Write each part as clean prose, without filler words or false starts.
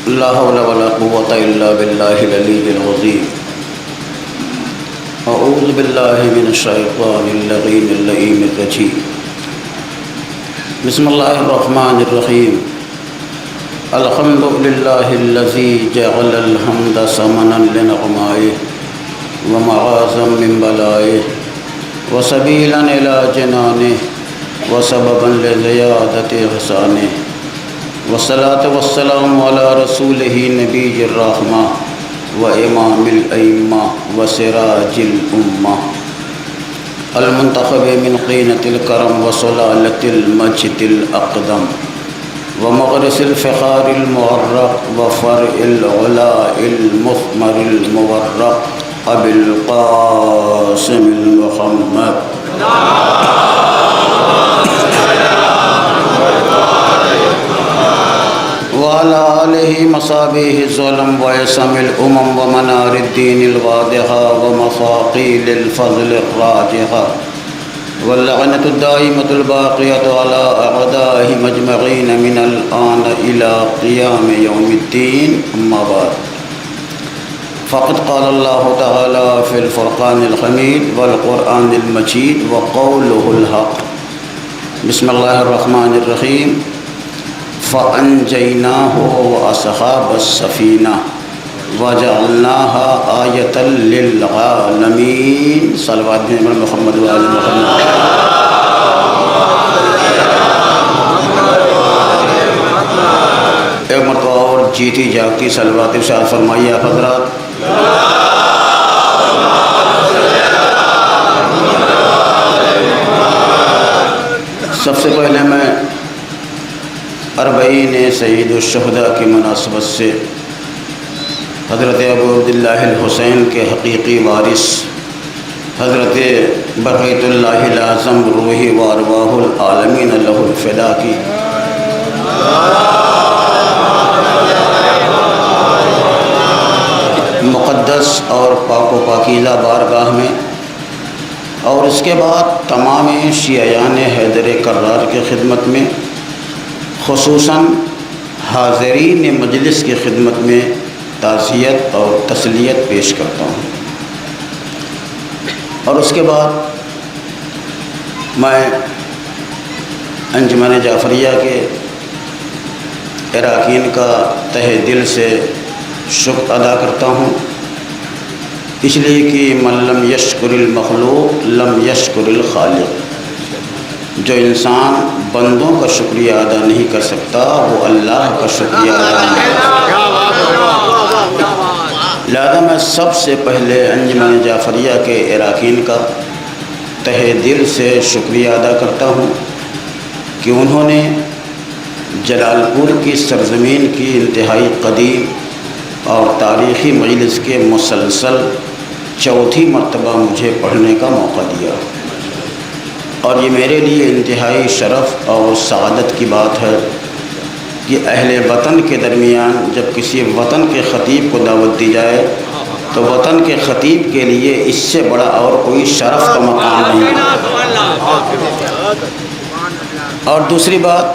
لا حول ولا قوة إلا بالله العلي العظيم. أعوذ بالله من الشيطان اللعين اللئيم الرجيم. بسم الله الرحمن الرحيم. الحمد لله الذي جعل الحمد ثمنا لنعمائه ومعاذا من بلائه وسبيلا إلى جنانه وسببا لزيادة إحسانه والصلاة والسلام على رسوله نبي الرحمة وإمام الأئمة وسراج الأمة المنتخب من طينة الكرم وسلالة المجد الأقدم ومغرس الفخار المورق وفرع العلاء المثمر المورق أبي القاسم المحمد وعلى آله مصابيح الظلم ويسم الأمم ومنار الدين الواضحة ومصاقيل الفضل الراجحة واللعنة الدائمة الباقية على أعدائهم أجمعين من الآن إلى قيام يوم الدين. أما بعد فقد قال الله تعالى في الفرقان الحميد والقرآن المجيد وقوله الحق. بسم الله الرحمن الرحيم. فأنجيناه وأصحاب السفينة وجعلناها آية للعالمين. صلوات محمد وآل محمد. ایک مرتبہ اور جیتی جاگتی صلوات ارشاد فرمائیے آپ حضرات. سب سے پہلے میں اربعین سید الشہداء کی مناسبت سے حضرت ابو عبداللہ الحسین کے حقیقی وارث حضرت بقیت اللہ الاعظم روحی و ارواح العالمین لہ الفدا کی مقدس اور پاک و پاکیزہ بارگاہ میں اور اس کے بعد تمام شیعیان حیدر کرار کی خدمت میں خصوصاً حاضرین مجلس کی خدمت میں تعزیت اور تسلیت پیش کرتا ہوں. اور اس کے بعد میں انجمن جعفریہ کے اراکین کا تہہ دل سے شکر ادا کرتا ہوں، اس لیے کہ من لم یشکر المخلوق لم یشکر الخالق. جو انسان بندوں کا شکریہ ادا نہیں کر سکتا وہ اللہ کا شکریہ ادا نہیں کر سکتا. لہذا میں سب سے پہلے انجمن جعفریہ کے اراکین کا تہہ دل سے شکریہ ادا کرتا ہوں کہ انہوں نے جلال پور کی سرزمین کی انتہائی قدیم اور تاریخی مجلس کے مسلسل چوتھی مرتبہ مجھے پڑھنے کا موقع دیا. اور یہ میرے لیے انتہائی شرف اور سعادت کی بات ہے کہ اہل وطن کے درمیان جب کسی وطن کے خطیب کو دعوت دی جائے تو وطن کے خطیب کے لیے اس سے بڑا اور کوئی شرف کا مقام نہیں. اور دوسری بات،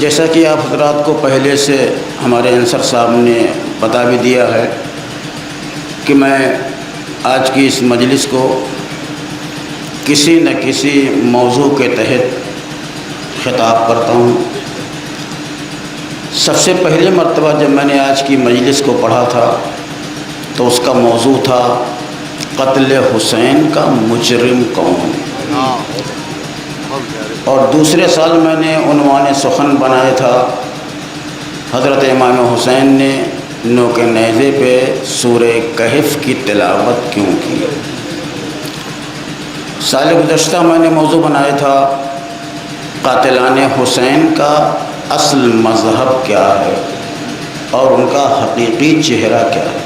جیسا کہ آپ حضرات کو پہلے سے ہمارے انصر صاحب نے بتا بھی دیا ہے کہ میں آج کی اس مجلس کو کسی نہ کسی موضوع کے تحت خطاب کرتا ہوں. سب سے پہلے مرتبہ جب میں نے آج کی مجلس کو پڑھا تھا تو اس کا موضوع تھا قتل حسین کا مجرم کون. اور دوسرے سال میں نے عنوان سخن بنایا تھا حضرت امام حسین نے نوک نیزے پہ سورہ کہف کی تلاوت کیوں کی. سال گزشتہ میں نے موضوع بنایا تھا قاتلان حسین کا اصل مذہب کیا ہے اور ان کا حقیقی چہرہ کیا ہے.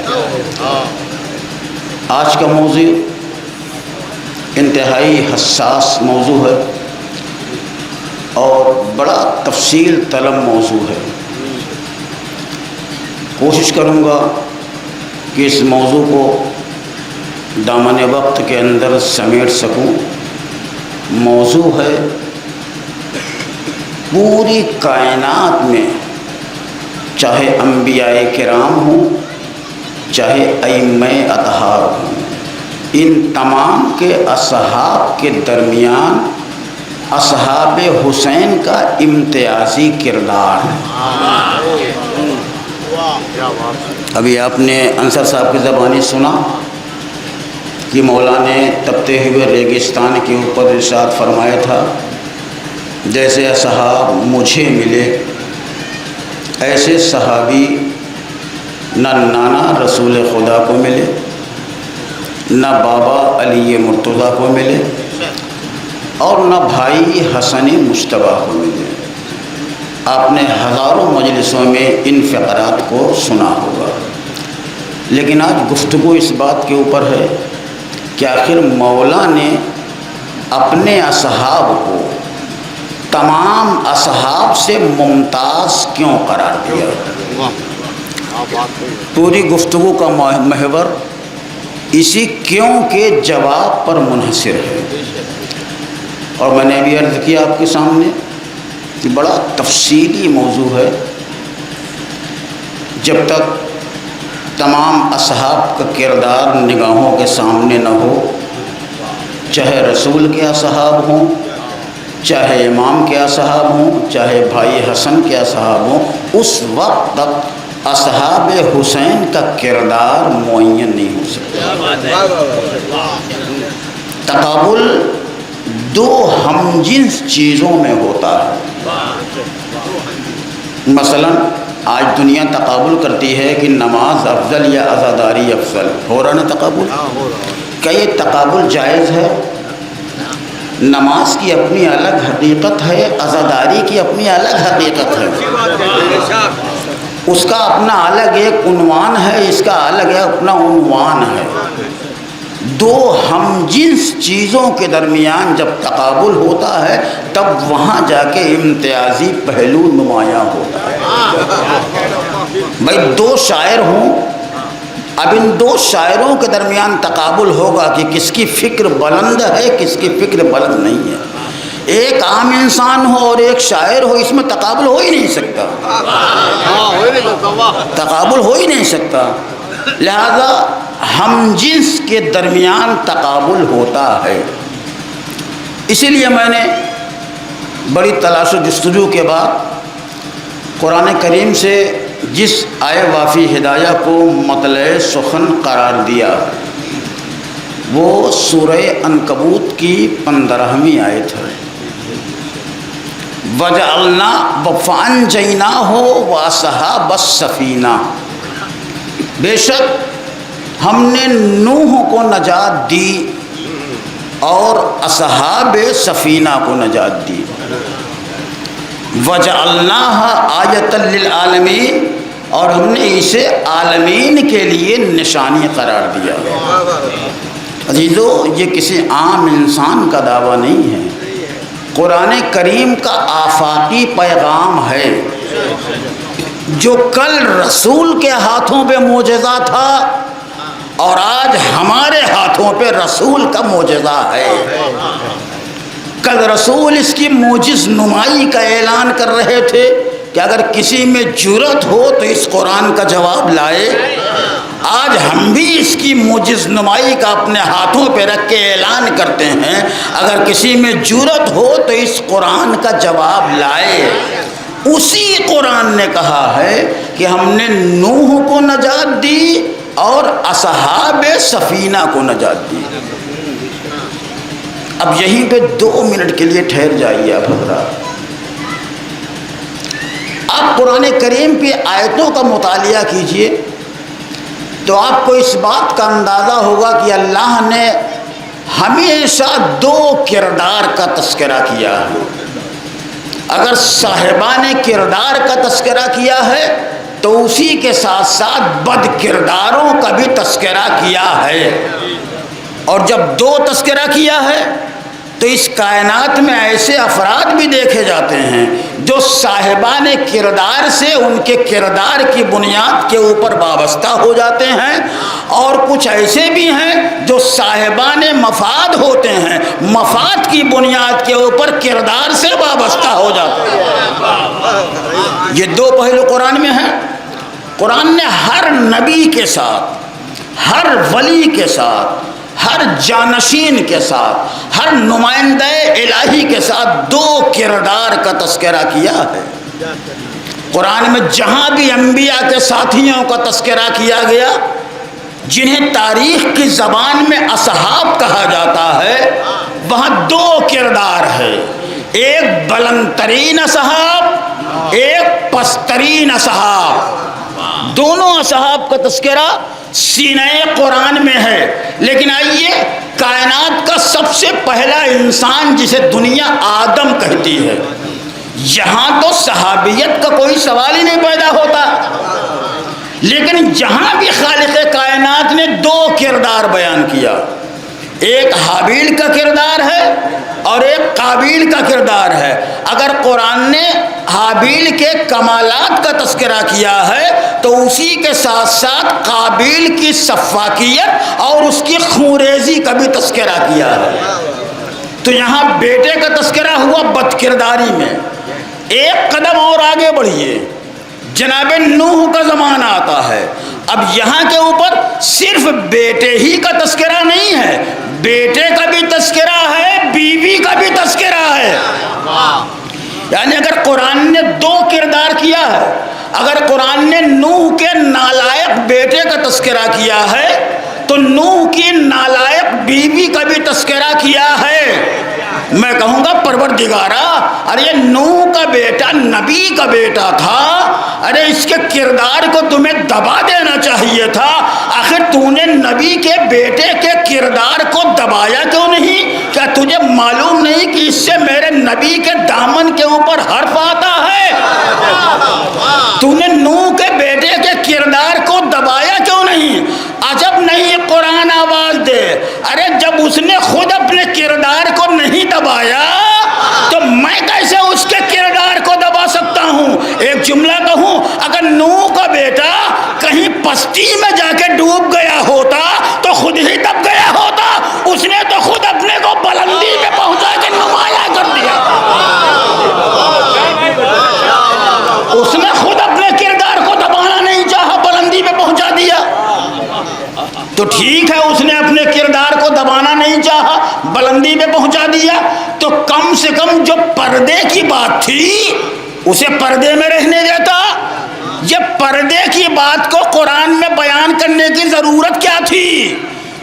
آج کا موضوع انتہائی حساس موضوع ہے اور بڑا تفصیل طلب موضوع ہے. کوشش کروں گا کہ اس موضوع کو دامن وقت کے اندر سمیٹ سکوں. موضوع ہے پوری کائنات میں چاہے انبیاء کرام ہوں، چاہے ائمہ اطہار ہوں، ان تمام کے اصحاب کے درمیان اصحاب حسین کا امتیازی کردار ہے۔ ابھی آپ نے انصر صاحب کی زبانی سنا کہ مولا نے تپتے ہوئے ریگستان کے اوپر ارشاد فرمایا تھا، جیسے اصحاب مجھے ملے ایسے صحابی نہ نانا رسول خدا کو ملے، نہ بابا علی مرتضیٰ کو ملے، اور نہ بھائی حسن مجتبیٰ کو ملے۔ آپ نے ہزاروں مجلسوں میں ان فقرات کو سنا ہوگا، لیکن آج گفتگو اس بات کے اوپر ہے کہ آخر مولا نے اپنے اصحاب کو تمام اصحاب سے ممتاز کیوں قرار دیا؟ پوری گفتگو کا محور اسی کیوں کے جواب پر منحصر ہے، اور میں نے ابھی عرض کیا آپ کے سامنے کہ بڑا تفصیلی موضوع ہے۔ جب تک تمام اصحاب کا کردار نگاہوں کے سامنے نہ ہو، چاہے رسول کے اصحاب ہوں، چاہے امام کے اصحاب ہوں، چاہے بھائی حسن کے اصحاب ہوں، اس وقت تک اصحاب حسین کا کردار معین نہیں ہو سکتا۔ تقابل دو ہم جنس چیزوں میں ہوتا ہے۔ مثلا آج دنیا تقابل کرتی ہے کہ نماز افضل یا عزاداری افضل، ہو رہا نا تقابل؟ کیا یہ تقابل جائز ہے؟ نماز کی اپنی الگ حقیقت ہے، عزاداری کی اپنی الگ حقیقت ہے، اس کا اپنا الگ ایک عنوان ہے، اس کا الگ اپنا عنوان ہے۔ دو ہم جنس چیزوں کے درمیان جب تقابل ہوتا ہے تب وہاں جا کے امتیازی پہلو نمایاں ہوتا ہے۔ بھائی دو شاعر ہوں، اب ان دو شاعروں کے درمیان تقابل ہوگا کہ کس کی فکر بلند ہے، کس کی فکر بلند نہیں ہے۔ ایک عام انسان ہو اور ایک شاعر ہو، اس میں تقابل ہو ہی نہیں سکتا، تقابل ہو ہی نہیں سکتا۔ لہذا ہم جنس کے درمیان تقابل ہوتا ہے۔ اسی لیے میں نے بڑی تلاش و جستجو کے بعد قرآن کریم سے جس آئے وافی ہدایہ کو مطلع سخن قرار دیا وہ سورہ عنکبوت کی 15ویں آیت ہے۔ وَجَعَلْنَا فَأَنجَيْنَاهُ وَأَصْحَابَ السَّفِينَةِ، بے شک ہم نے نوح کو نجات دی اور اصحاب سفینہ کو نجات دی۔ وَجَعَلْنَاهَا آیَةً لِلْعَالَمِينَ، اور ہم نے اسے عالمین کے لیے نشانی قرار دیا۔ عزیزو، یہ کسی عام انسان کا دعویٰ نہیں ہے، قرآن کریم کا آفاقی پیغام ہے۔ جو کل رسول کے ہاتھوں پہ معجزہ تھا اور آج ہمارے ہاتھوں پہ رسول کا معجزہ ہے۔ کل رسول اس کی معجز نمائی کا اعلان کر رہے تھے کہ اگر کسی میں جرأت ہو تو اس قرآن کا جواب لائے۔ آج ہم بھی اس کی معجز نمائی کا اپنے ہاتھوں پہ رکھ کے اعلان کرتے ہیں، اگر کسی میں جرأت ہو تو اس قرآن کا جواب لائے۔ اسی قرآن نے کہا ہے کہ ہم نے نوح کو نجات دی اور اصحاب سفینہ کو نجات دی۔ اب یہیں پہ 2 منٹ کے لیے ٹھہر جائیے آپ حضرات۔ آپ قرآن کریم کی آیتوں کا مطالعہ کیجئے تو آپ کو اس بات کا اندازہ ہوگا کہ اللہ نے ہمیشہ 2 کردار کا تذکرہ کیا ہے۔ اگر صاحبان کردار کا تذکرہ کیا ہے تو اسی کے ساتھ ساتھ بد کرداروں کا بھی تذکرہ کیا ہے، اور جب 2 تذکرہ کیا ہے تو اس کائنات میں ایسے افراد بھی دیکھے جاتے ہیں جو صاحبان کردار سے ان کے کردار کی بنیاد کے اوپر وابستہ ہو جاتے ہیں، اور کچھ ایسے بھی ہیں جو صاحبان مفاد ہوتے ہیں، مفاد کی بنیاد کے اوپر کردار سے وابستہ ہو جاتے ہیں۔ یہ 2 پہلو قرآن میں ہیں۔ قرآن نے ہر نبی کے ساتھ، ہر ولی کے ساتھ، ہر جانشین کے ساتھ، ہر نمائندہ الہی کے ساتھ دو کردار کا تذکرہ کیا ہے۔ قرآن میں جہاں بھی انبیاء کے ساتھیوں کا تذکرہ کیا گیا، جنہیں تاریخ کی زبان میں اصحاب کہا جاتا ہے، وہاں دو کردار ہے، ایک بلند ترین اصحاب، ایک پسترین اصحاب۔ دونوں اصحاب کا تذکرہ سینہ قرآن میں ہے۔ لیکن آئیے، کائنات کا سب سے پہلا انسان جسے دنیا آدم کہتی ہے، یہاں تو صحابیت کا کوئی سوال ہی نہیں پیدا ہوتا، لیکن جہاں بھی خالق کائنات نے دو کردار بیان کیا، ایک حابیل کا کردار ہے اور ایک قابیل کا کردار ہے۔ اگر قرآن نے حابیل کے کمالات کا تذکرہ کیا ہے تو اسی کے ساتھ ساتھ قابیل کی سفاکیت اور اس کی خونریزی کا بھی تذکرہ کیا ہے۔ تو یہاں بیٹے کا تذکرہ ہوا بد کرداری میں۔ ایک قدم اور آگے بڑھیے، جناب نوح کا زمانہ آتا ہے۔ اب یہاں کے اوپر صرف بیٹے ہی کا تذکرہ نہیں ہے، بیٹے کا بھی تذکرہ ہے، بیوی کا بھی تذکرہ ہے۔ یعنی اگر قرآن نے دو کردار کیا ہے، اگر قرآن نے نوح کے نالائق بیٹے کا تذکرہ کیا ہے تو نوح کی نالائق بیوی کا بھی تذکرہ کیا ہے۔ میں کہوں گا پروردگارا، ارے نوح کا بیٹا نبی کا بیٹا تھا، ارے اس کے کردار کو تمہیں دبا دینا چاہیے تھا۔ آخر تو نے نبی کے بیٹے کے کردار کو دبایا کیوں نہیں؟ کیا تجھے معلوم نہیں کہ اس سے میرے نبی کے دامن کے اوپر حرف آتا ہے؟ تو نے نوح کے بیٹے کے کردار کو دبایا کیوں نہیں؟ عجب نہیں قرآن آواز دے، ارے جب اس نے خود اپنے کردار کو نہیں دبایا تو میں کیسے اس کے کردار کو دبا سکتا ہوں؟ ایک جملہ کہوں، اگر نوح کا بیٹا کہیں پستی میں جا کے ڈوب گیا ہوتا تو خود ہی دب گیا ہوتا، اس نے تو خود اپنے کو بلندی میں پہنچا کے نمایاں کر دیا۔ اس نے خود اپنے کردار کو دبانا نہیں چاہا، بلندی میں پہنچا دیا۔ تو ٹھیک ہے، اس نے اپنے کردار کو دبانا نہیں چاہا، بلندی میں پہنچا دیا، تو کم سے کم جو پردے کی بات تھی اسے پردے میں رہنے دیتا۔ یہ پردے کی بات کو قرآن میں بیان کرنے کی ضرورت کیا تھی؟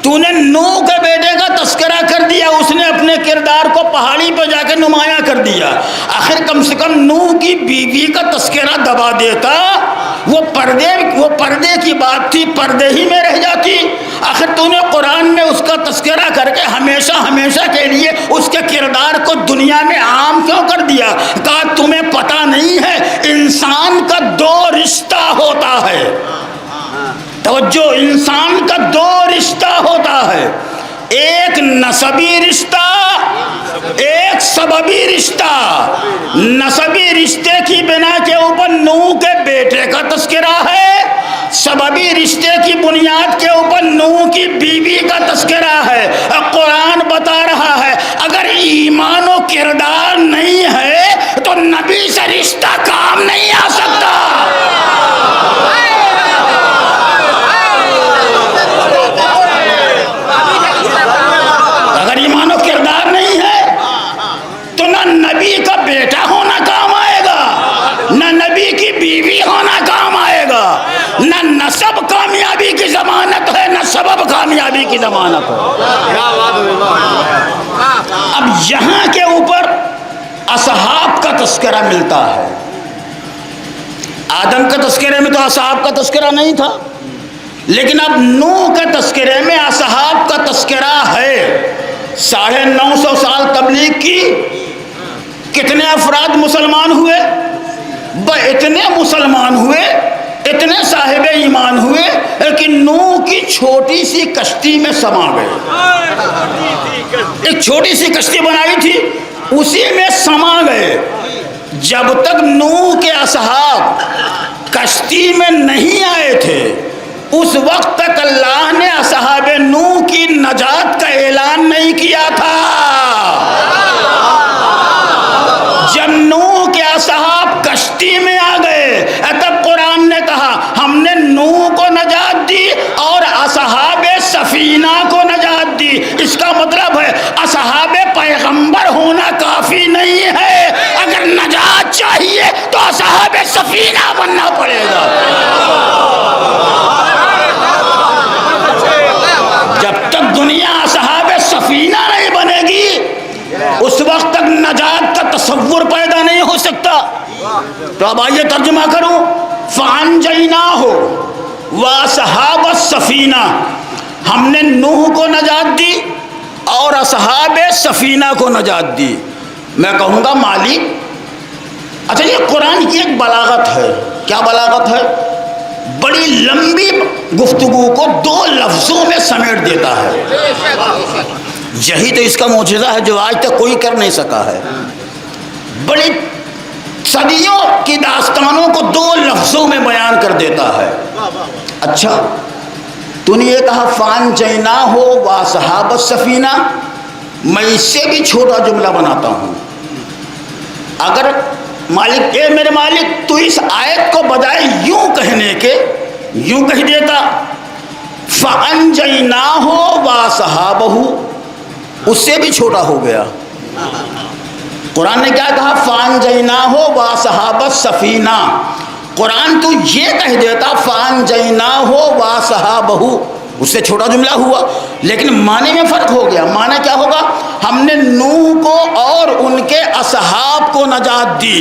تو نے نوح کے بیٹے کا تذکرہ کر دیا، اس نے اپنے کردار کو پہاڑی پہ جا کے نمایاں کر دیا۔ آخر کم سے کم نوح کی بیوی کا تذکرہ دبا دیتا، وہ پردے کی بات تھی، پردے ہی میں رہ جاتی۔ آخر تو نے قرآن میں اس کا تذکرہ کر کے ہمیشہ ہمیشہ کے لیے اس کے کردار کو دنیا میں عام کیوں کر دیا؟ کہا تمہیں پتہ نہیں ہے انسان کا دو رشتہ ہوتا ہے، توجہ، انسان کا دو رشتہ ہوتا ہے، ایک نسبی رشتہ، ایک سببی رشتہ۔ نسبی رشتے کی بنا کے اوپر نوح کے بیٹے کا تذکرہ ہے، سببی رشتے کی بنیاد کے اوپر نوح کی بیوی کا تذکرہ ہے۔ قرآن بتا رہا ہے اگر ایمان و کردار نہیں ہے تو نبی سے رشتہ کام نہیں آ سکتا۔ اگر ایمان و کردار نہیں ہے تو نہ نبی کا بیٹا ہونا کام آئے گا، نہ نبی کی بیوی ہونا کام آئے گا، نہ نسب کامیابی کی ضمانت ہے، نہ سبب کامیابی کی ضمانت ہے۔ اب یہاں کے اوپر اصحاب کا تذکرہ ملتا ہے۔ آدم کا تذکرے میں تو اصحاب کا تذکرہ نہیں تھا، لیکن اب نوح کے تذکرے میں اصحاب کا تذکرہ ہے۔ 950 سال تبلیغ کی، کتنے افراد مسلمان ہوئے؟ اتنے مسلمان ہوئے، اتنے صاحب ایمان ہوئے کہ نوح کی چھوٹی سی کشتی میں سما گئے۔ ایک چھوٹی سی کشتی بنائی تھی، اسی میں سما گئے۔ جب تک نوح کے اصحاب کشتی میں نہیں آئے تھے اس وقت تک اللہ نے اصحاب نوح کی نجات کا اعلان نہیں کیا تھا۔ جب نوح کے اصحاب کشتی میں آ گئے تب قرآن نے کہا ہم نے نجات دی اور اصحاب سفینہ کو نجات دی۔ اس کا مطلب ہے اصحاب پیغمبر ہونا کافی نہیں ہے، اگر نجات چاہیے تو اصحاب سفینہ بننا پڑے گا۔ جب تک دنیا اصحاب سفینہ نہیں بنے گی اس وقت تک نجات کا تصور پیدا نہیں ہو سکتا۔ تو اب آئیے ترجمہ کروں، فَأَنْجَيْنَاهُ وَأَصْحَابَ السَّفِينَةِ، ہم نے نوح کو نجات دی اور اصحاب سفینہ کو نجات دی۔ میں کہوں گا مالک، اچھا یہ قرآن کی ایک بلاغت ہے۔ کیا بلاغت ہے؟ بڑی لمبی گفتگو کو 2 لفظوں میں سمیٹ دیتا ہے۔ یہی تو اس کا معجزہ ہے جو آج تک کوئی کر نہیں سکا ہے۔ بڑی صدیوں کی داستانوں کو 2 لفظوں میں بیان کر دیتا ہے۔ اچھا تو نے یہ کہا فَأَنْجَيْنَاهُ وَأَصْحَابَ السَّفِينَةِ، میں اس سے بھی چھوٹا جملہ بناتا ہوں۔ اگر مالک، اے میرے مالک، تو اس آیت کو بجائے یوں کہنے کے یوں کہہ دیتا فَأَنْجَيْنَاهُ وَأَصْحَابَهُ، اس سے بھی چھوٹا ہو گیا۔ قرآن نے کیا کہا؟ فَأَنْجَيْنَاهُ وَأَصْحَابَ السَّفِينَةِ، قرآن تو یہ کہہ دیتا فَأَنْجَيْنَاهُ وَأَصْحَابَهُ، اس سے چھوٹا جملہ ہوا، لیکن معنی میں فرق ہو گیا۔ معنی کیا ہوگا؟ ہم نے نوح کو اور ان کے اصحاب کو نجات دی۔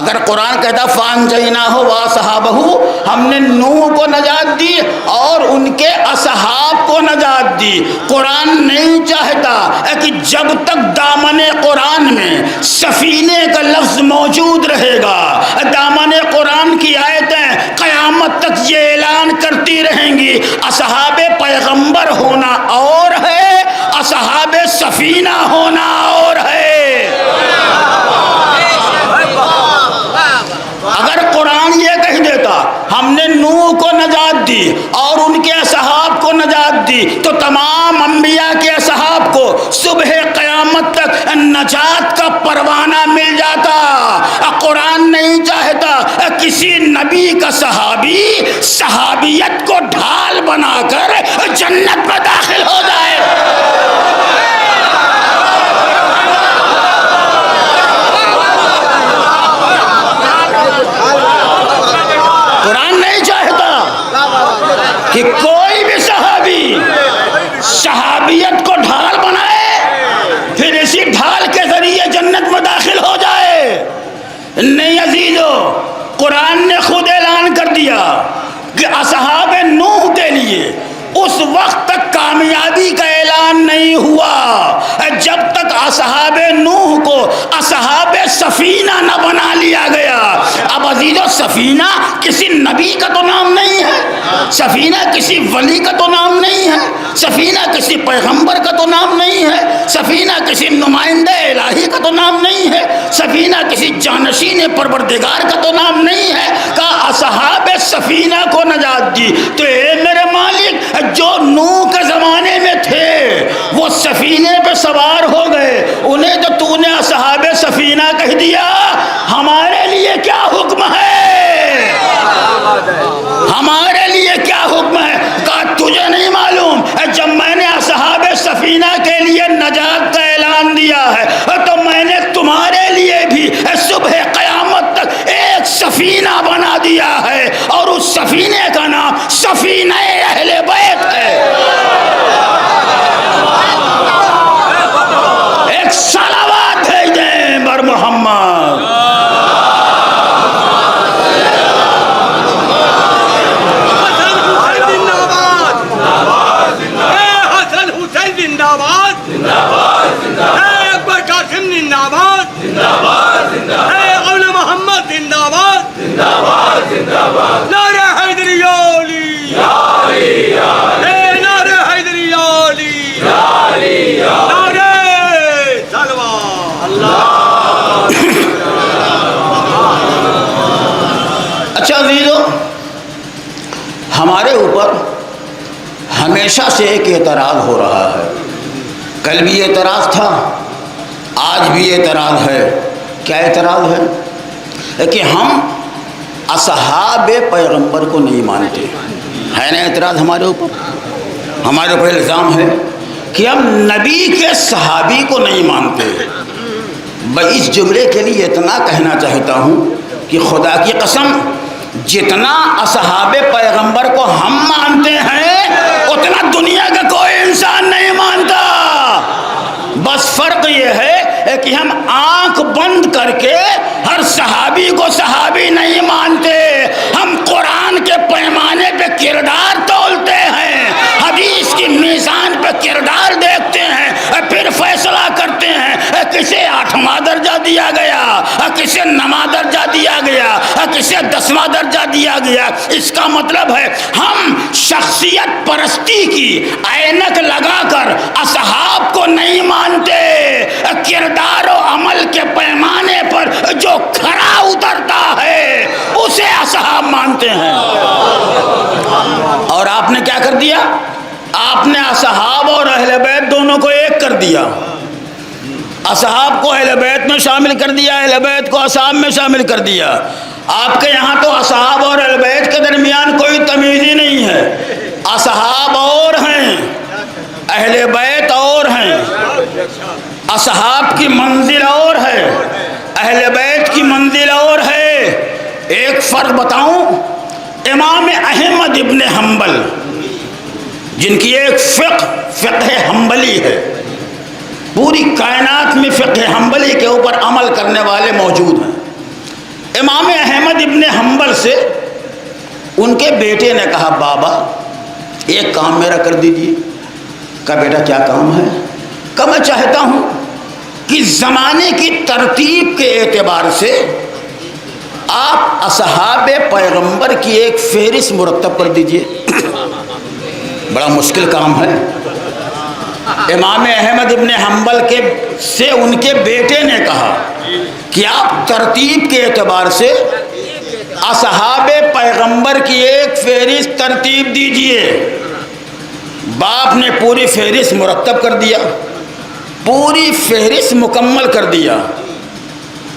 اگر قرآن کہتا فَأَنْجَيْنَاهُ وَأَصْحَابَهُ، ہم نے نوح کو نجات دی اور ان کے اصحاب کو نجات دی۔ قرآن نہیں چاہتا کہ جب تک دامن قرآن میں سفینے کا لفظ موجود رہے گا، دامن قرآن کی آیتیں قیامت تک یہ اعلان کرتی رہیں گی اصحاب پیغمبر ہونا اور ہے، اصحاب سفینہ ہونا اور ہے۔ اگر قرآن یہ کہہ دیتا ہم نے نوح کو نجات دی اور ان کے اصحاب کو نجات دی تو تمام انبیاء کے اصحاب کو صبح قیامت تک نجات کا پروانہ مل جاتا۔ قرآن نہیں چاہتا کسی نبی کا صحابی صحابیت کو ڈھال بنا کر جنت میں داخل ہو جائے۔ قرآن نہیں چاہتا کہ کوئی بھی صحابی صحابیت کو ڈھال بنائے پھر اسی ڈھال کے ذریعے جنت میں داخل ہو جائے۔ نہیں عزیزو، قرآن نے خود اعلان کر دیا کہ اصحاب نوح کے لیے اس وقت تک کامیابی کا اعلان نہیں ہوا جب تک اصحاب نوح کو اصحاب سفینہ نہ بنا لیا گیا۔ اب عزیزو، سفینہ کسی نبی کا تو نام نہیں ہے، سفینہ کسی ولی کا تو نام نہیں ہے، سفینہ کسی پیغمبر کا تو نام نہیں ہے، سفینہ کسی نمائندہ الہی کا تو نام نہیں ہے، سفینہ کسی جانشین پروردگار کا تو نام نہیں ہے۔ کہا اصحاب سفینہ کو نجات دی۔ تو اے میرے مالک، جو نوح کے زمانے میں تھے وہ سفینے پہ سوار ہو گئے، انہیں تو نے اصحاب سفینہ کہہ دیا، ہمارے لیے کیا حکم ہے؟ ہمارے لیے کیا حکم ہے؟ کہا تجھے نہیں معلوم، جب میں نے اصحاب سفینہ کے لیے نجات کا اعلان دیا ہے تو میں نے تمہارے لیے بھی صبح قیامت تک ایک سفینہ بنا دیا ہے، اور اس سفینے کا نام سفینہ اہل بیت ہے۔ ایک صلوات بھیج دیں بر محمد۔ نعرہ حیدری علی، نعرہ حیدری علی، نعرہ سلوات۔ اچھا عزیزو، ہمارے اوپر ہمیشہ سے ایک اعتراض ہو رہا ہے، کل بھی اعتراض تھا، آج بھی اعتراض ہے۔ کیا اعتراض ہے؟ کہ ہم اصحاب پیغمبر کو نہیں مانتے۔ ہے نا اعتراض ہمارے اوپر؟ ہمارے اوپر الزام ہے کہ ہم نبی کے صحابی کو نہیں مانتے. بھائی اس جملے کے لیے اتنا کہنا چاہتا ہوں کہ خدا کی قسم جتنا اصحاب پیغمبر کو ہم مانتے ہیں اتنا دنیا کا کوئی انسان نہیں مانتا. بس فرق یہ ہے کہ ہم آنکھ بند کر کے ہر صحابی کو صحابی نہیں مانتے. ہم قرآن کے پیمانے پہ کردار تولتے ہیں, حدیث کی میزان پہ کردار دیکھتے ہیں, پھر فیصلہ کرتے ہیں کسے 8واں درجہ دیا گیا, کسے 9واں درجہ دیا گیا, کسے 10واں درجہ دیا گیا. اس کا مطلب ہے ہم شخصیت پرستی کی عینک لگا کر اصحاب کو نہیں مانتے, کردار و عمل کے پیمانے پر جو کھرا اترتا ہے اسے اصحاب مانتے ہیں. اور آپ نے کیا کر دیا؟ آپ نے اصحاب اور اہل بیت دونوں کو ایک کر دیا. اصحاب کو اہل بیت میں شامل کر دیا, اہل بیت کو اصحاب میں شامل کر دیا. آپ کے یہاں تو اصحاب اور اہل بیت کے درمیان کوئی تمیز ہی نہیں ہے. اصحاب اور ہیں, اہل بیت اور ہیں. اصحاب کی منزل اور ہے, اہل بیت کی منزل اور ہے. ایک فرق بتاؤں, امام احمد ابن حنبل جن کی ایک فقہ حنبلی ہے, پوری کائنات میں فقہ حنبلی کے اوپر عمل کرنے والے موجود ہیں. امام احمد ابن حنبل سے ان کے بیٹے نے کہا بابا ایک کام میرا کر دیجیے. کہا بیٹا کیا کام ہے؟ کہ میں چاہتا ہوں کہ زمانے کی ترتیب کے اعتبار سے آپ اصحاب پیغمبر کی ایک فہرست مرتب کر دیجیے. بڑا مشکل کام ہے. امام احمد ابن حنبل سے ان کے بیٹے نے کہا کہ آپ ترتیب کے اعتبار سے اصحاب پیغمبر کی ایک فہرست ترتیب دیجیے. باپ نے پوری فہرست مرتب کر دیا, پوری فہرست مکمل کر دیا,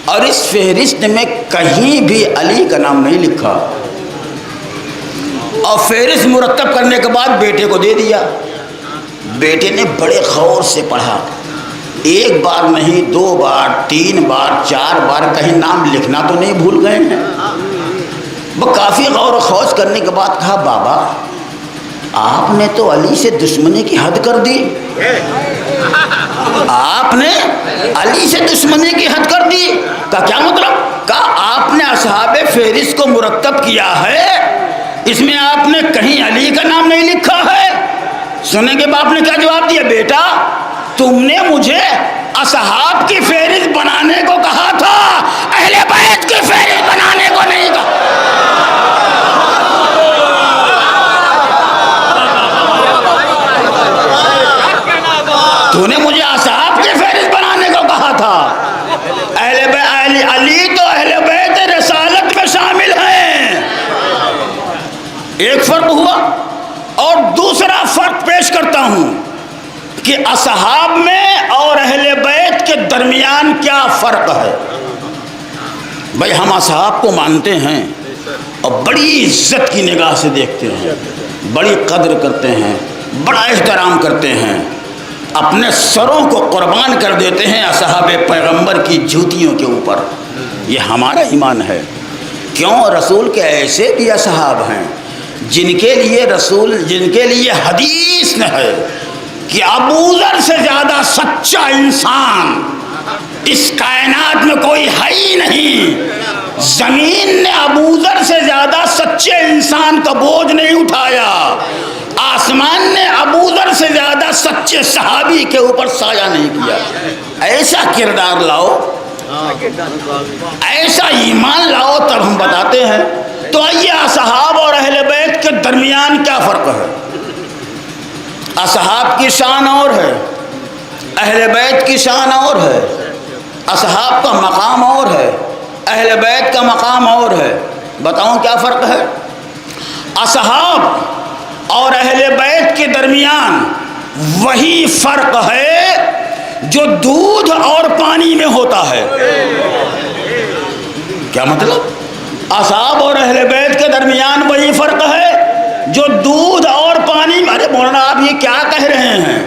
اور اس فہرست میں کہیں بھی علی کا نام نہیں لکھا. اور فہرست مرتب کرنے کے بعد بیٹے کو دے دیا. بیٹے نے بڑے غور سے پڑھا, ایک بار نہیں, 2 بار, 3 بار, 4 بار, کہیں نام لکھنا تو نہیں بھول گئے ہیں. وہ کافی غور و خوض کرنے کے بعد کہا بابا آپ نے تو علی سے دشمنی کی حد کر دی. آپ نے علی سے دشمنی کی حد کر دی. کا کیا مطلب؟ کہا آپ نے اصحاب فہرست کو مرتب کیا ہے, اس میں آپ نے کہیں علی کا نام نہیں لکھا ہے. سنیں گے باپ نے کیا جواب دیا؟ بیٹا تم نے مجھے اصحاب کی فہرست بنانے کو کہا تھا, اہل بیت کی فہرست بنانے کو نہیں کہا. تو نے مجھے اصحاب کی فہرست بنانے کو کہا تھا. علی تو اہل بیت رسالت میں شامل ہیں. ایک فرق ہوا. اور دوسرا فرق پیش کرتا ہوں کہ اصحاب میں اور اہل بیت کے درمیان کیا فرق ہے. بھائی ہم اصحاب کو مانتے ہیں اور بڑی عزت کی نگاہ سے دیکھتے ہیں, بڑی قدر کرتے ہیں, بڑا احترام کرتے ہیں, اپنے سروں کو قربان کر دیتے ہیں اصحاب پیغمبر کی جوتیوں کے اوپر. یہ ہمارا ایمان ہے. کیوں؟ رسول کے ایسے بھی اصحاب ہیں جن کے لیے حدیث ہے کہ ابو ذر سے زیادہ سچا انسان اس کائنات میں کوئی ہے ہی نہیں. زمین نے ابو ذر سے زیادہ سچے انسان کا بوجھ نہیں اٹھایا. آسمان نے ابو ذر سے زیادہ سچے صحابی کے اوپر سایہ نہیں کیا. ایسا کردار لاؤ, ایسا ایمان لاؤ, تب ہم بتاتے ہیں. تو آئیے اصحاب اور اہل بیت کے درمیان کیا فرق ہے. اصحاب کی شان اور ہے, اہل بیت کی شان اور ہے. اصحاب کا مقام اور ہے, اہل بیت کا مقام اور ہے. بتاؤں کیا فرق ہے. اصحاب اور اہل بیت کے درمیان وہی فرق ہے جو دودھ اور پانی میں ہوتا ہے. کیا مطلب؟ اصحاب اور اہل بیت کے درمیان وہی فرق ہے جو دودھ اور پانی، ارے مولانا آپ یہ کیا کہہ رہے ہیں؟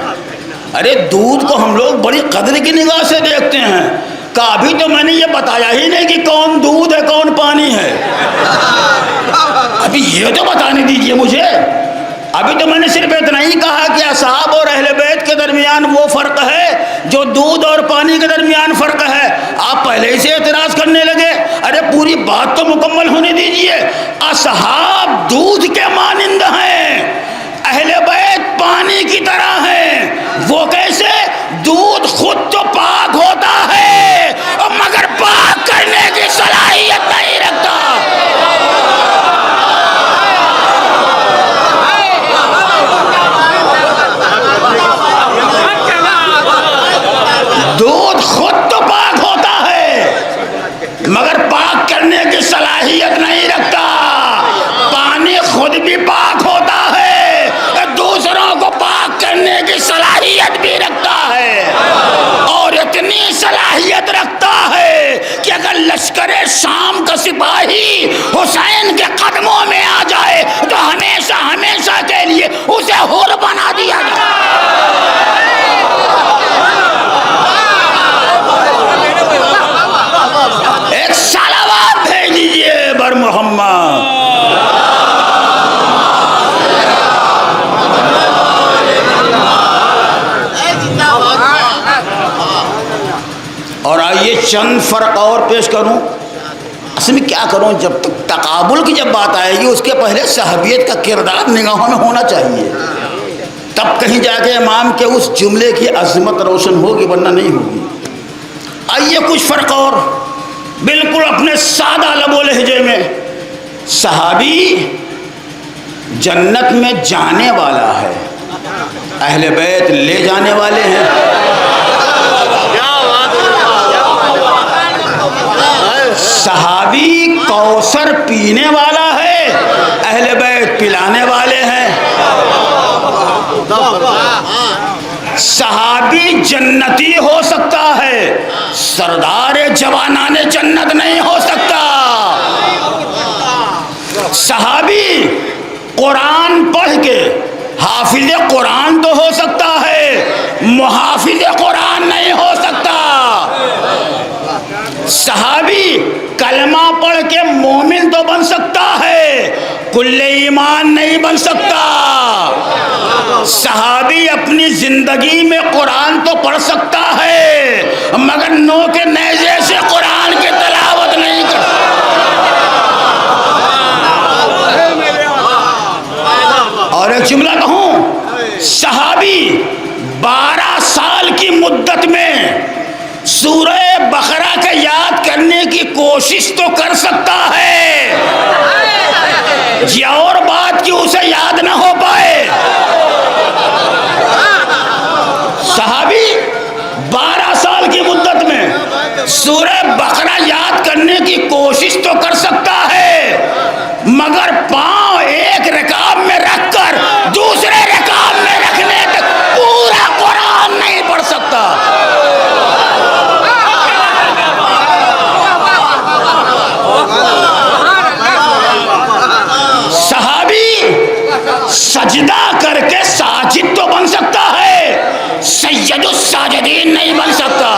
ارے دودھ کو ہم لوگ بڑی قدر کی نگاہ سے دیکھتے ہیں، ابھی تو میں نے یہ بتایا ہی نہیں کہ کون دودھ ہے کون پانی ہے، ابھی یہ تو بتانے دیجئے مجھے۔ ابھی تو میں نے صرف اتنا ہی کہا کہ اصحاب اور اہل بیت کے درمیان وہ فرق ہے جو دودھ اور پانی کے درمیان فرق ہے، آپ پہلے ہی سے اعتراض کرنے لگے۔ ارے پوری بات تو مکمل ہونے دیجئے۔ اصحاب دودھ کے مانند ہیں، اہل بیت پانی کی طرح ہیں۔ وہ کیسے؟ دودھ خود تو پاک ہوتا ہے مگر پاک کرنے کی صلاحیت نہیں رکھتا۔ دودھ خود تو پاک ہوتا ہے مگر پاک کرنے کی صلاحیت نہیں رکھتا۔ پانی خود بھی پاک ہوتا ہے، دوسروں کو پاک کرنے کی صلاحیت بھی رکھتا ہے، اور اتنی صلاحیت رکھتا ہے کہ اگر لشکر شام کا سپاہی حسین کے قدموں میں آ جائے تو ہمیشہ ہمیشہ کے لیے اسے حر بنا دیا جائے۔ ایک صلوات بھیج دیجئے بر محمد۔ اور آئیے چند فرق اور پیش کروں۔ اصل میں کیا کروں، جب تک تقابل کی جب بات آئے گی اس کے پہلے صحابیت کا کردار نگاہوں میں ہونا چاہیے، تب کہیں جا کے امام کے اس جملے کی عظمت روشن ہوگی، ورنہ نہیں ہوگی۔ آئیے کچھ فرق اور بالکل اپنے سادہ لب و لہجے میں۔ صحابی جنت میں جانے والا ہے، اہل بیت لے جانے والے ہیں۔ صحابی کوثر پینے والا ہے، اہل بیت پلانے والے ہیں۔ صحابی جنتی ہو سکتا ہے، سردار جوانان جنت نہیں ہو سکتا۔ صحابی قرآن پڑھ کے حافظ قرآن تو ہو سکتا ہے، محافظ قرآن نہیں ہو سکتا۔ صحابی کلمہ پڑھ کے مومن تو بن سکتا ہے، کل ایمان نہیں بن سکتا۔ صحابی اپنی زندگی میں قرآن تو پڑھ سکتا ہے مگر نو کے نیزے سے قرآن کی تلاوت نہیں کر سکتا۔ اور ایک جملہ کہوں، صحابی 12 سال کی مدت میں سورہ بقرہ کا یاد کرنے کی کوشش تو کر سکتا ہے، یہ اور بات کہ اسے یاد نہ ہو پائے۔ صحابی 12 سال کی مدت میں سورہ بقرہ یاد کرنے کی کوشش تو کر سکتا ہے مگر پاؤں ایک رکاب میں رکھ کر دوسرے رکاب میں رکھنے تک پورا قرآن نہیں پڑھ سکتا۔ صحابی سجدہ کر کے ساجد تو بن سکتا ہے، سید الساجدین نہیں بن سکتا۔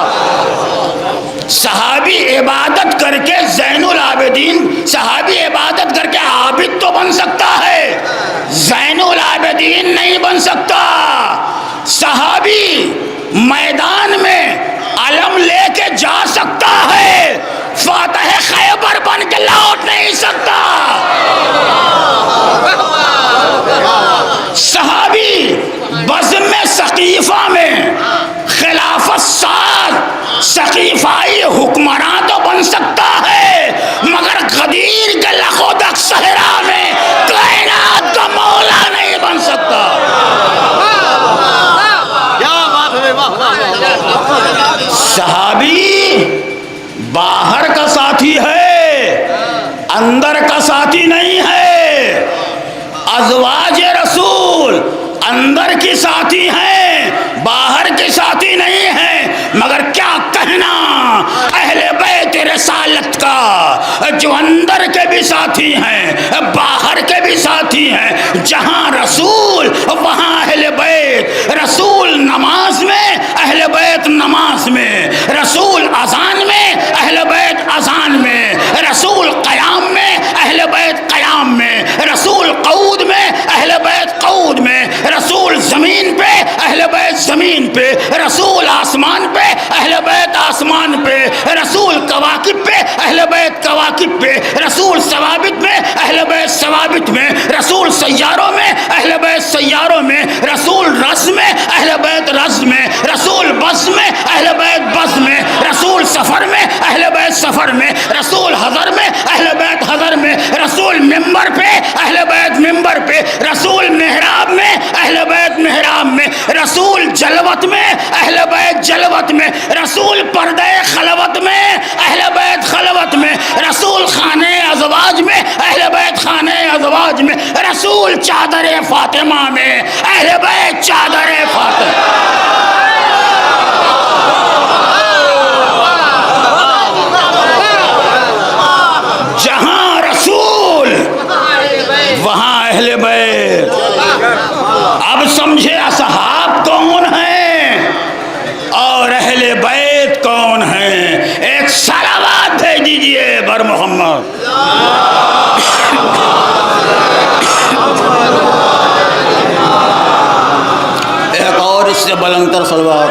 صحابی عبادت کر کے زین العابدین، صحابی عبادت کر کے عابد تو بن سکتا ہے، زین العابدین نہیں بن سکتا۔ صحابی میدان میں علم لے کے جا سکتا ہے، فاتح خیبر بن کے لوٹ نہیں سکتا۔ صحابی بزم سقیفہ میں خلافت ساز سقیفائی حکمراں تو بن سکتا ہے مگر غدیر کے لخودق صحرا میں کائنات کا مولا نہیں بن سکتا۔ صحابی باہر کا ساتھی ہے، اندر کا ساتھی نہیں ہے۔ ازواج رسول اندر کی ساتھی ہیں، باہر کی ساتھی نہیں ہیں، مگر کیا کہنا اہل بیت رسالت کا جو اندر کے بھی ساتھی ہیں باہر کے بھی ساتھی ساتھی ہیں، جہاں رسول وہاں اہل بیت، رسول نماز میں اہل بیت نماز میں، رسول اذان میں اہل بیت اذان میں، رسول قیام میں اہل بیت قیام میں، رسول قعود میں اہل بیت قعود میں، رسول زمین پہ اہل بیت زمین پہ، رسول آسمان پہ اہل بیت آسمان پہ، رسول کواکب پہ اہل بیت کواکب پہ، رسول ثوابت میں اہل بیت ثوابت میں، رسول سیاروں میں اہل بیت سیاروں میں، رسول رز میں اہل بیت رز میں، رسول بز میں اہل بیت بز میں، رسول سفر میں اہل بیت سفر میں، رسول حضر میں اہل بیت حضر میں، رسول ممبر پہ اہل بیت ممبر پہ، رسول محراب میں اہل بیت محراب میں، رسول جلوت میں اہل بیت جلوت میں، رسول پردہ خلوت میں اہل بیت خلوت میں، رسول خانہ ازواج میں اہل بیت خانہ ازواج میں، رسول چادر فاطمہ میں اہل بیت چادر فاطمہ۔ جہاں رسول وہاں اہل بیت۔ اب سمجھے اصحاب کون ہیں اور اہل بیت کون ہیں؟ ایک صلوات بھیج دیجئے بر محمد۔ ایک اور اس سے بلندر صلوات۔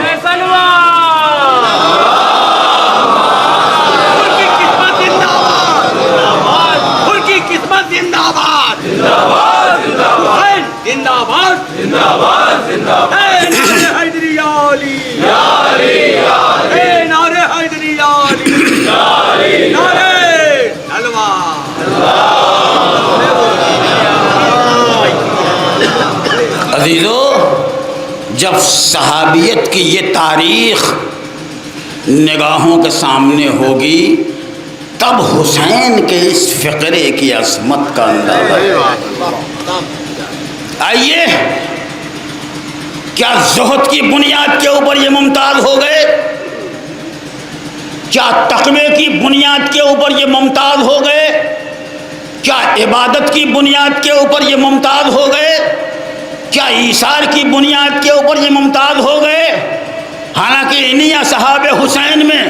عزیزو، جب صحابیت کی یہ تاریخ نگاہوں کے سامنے ہوگی تب حسین کے اس فقرے کی عظمت کا اندازہ۔ آئیے، کیا زہد کی بنیاد کے اوپر یہ ممتاز ہو گئے؟ کیا تقوی کی بنیاد کے اوپر یہ ممتاز ہو گئے؟ کیا عبادت کی بنیاد کے اوپر یہ ممتاز ہو گئے؟ کیا ایثار کی بنیاد کے اوپر یہ ممتاز ہو گئے؟ حالانکہ انہی اصحاب حسین میں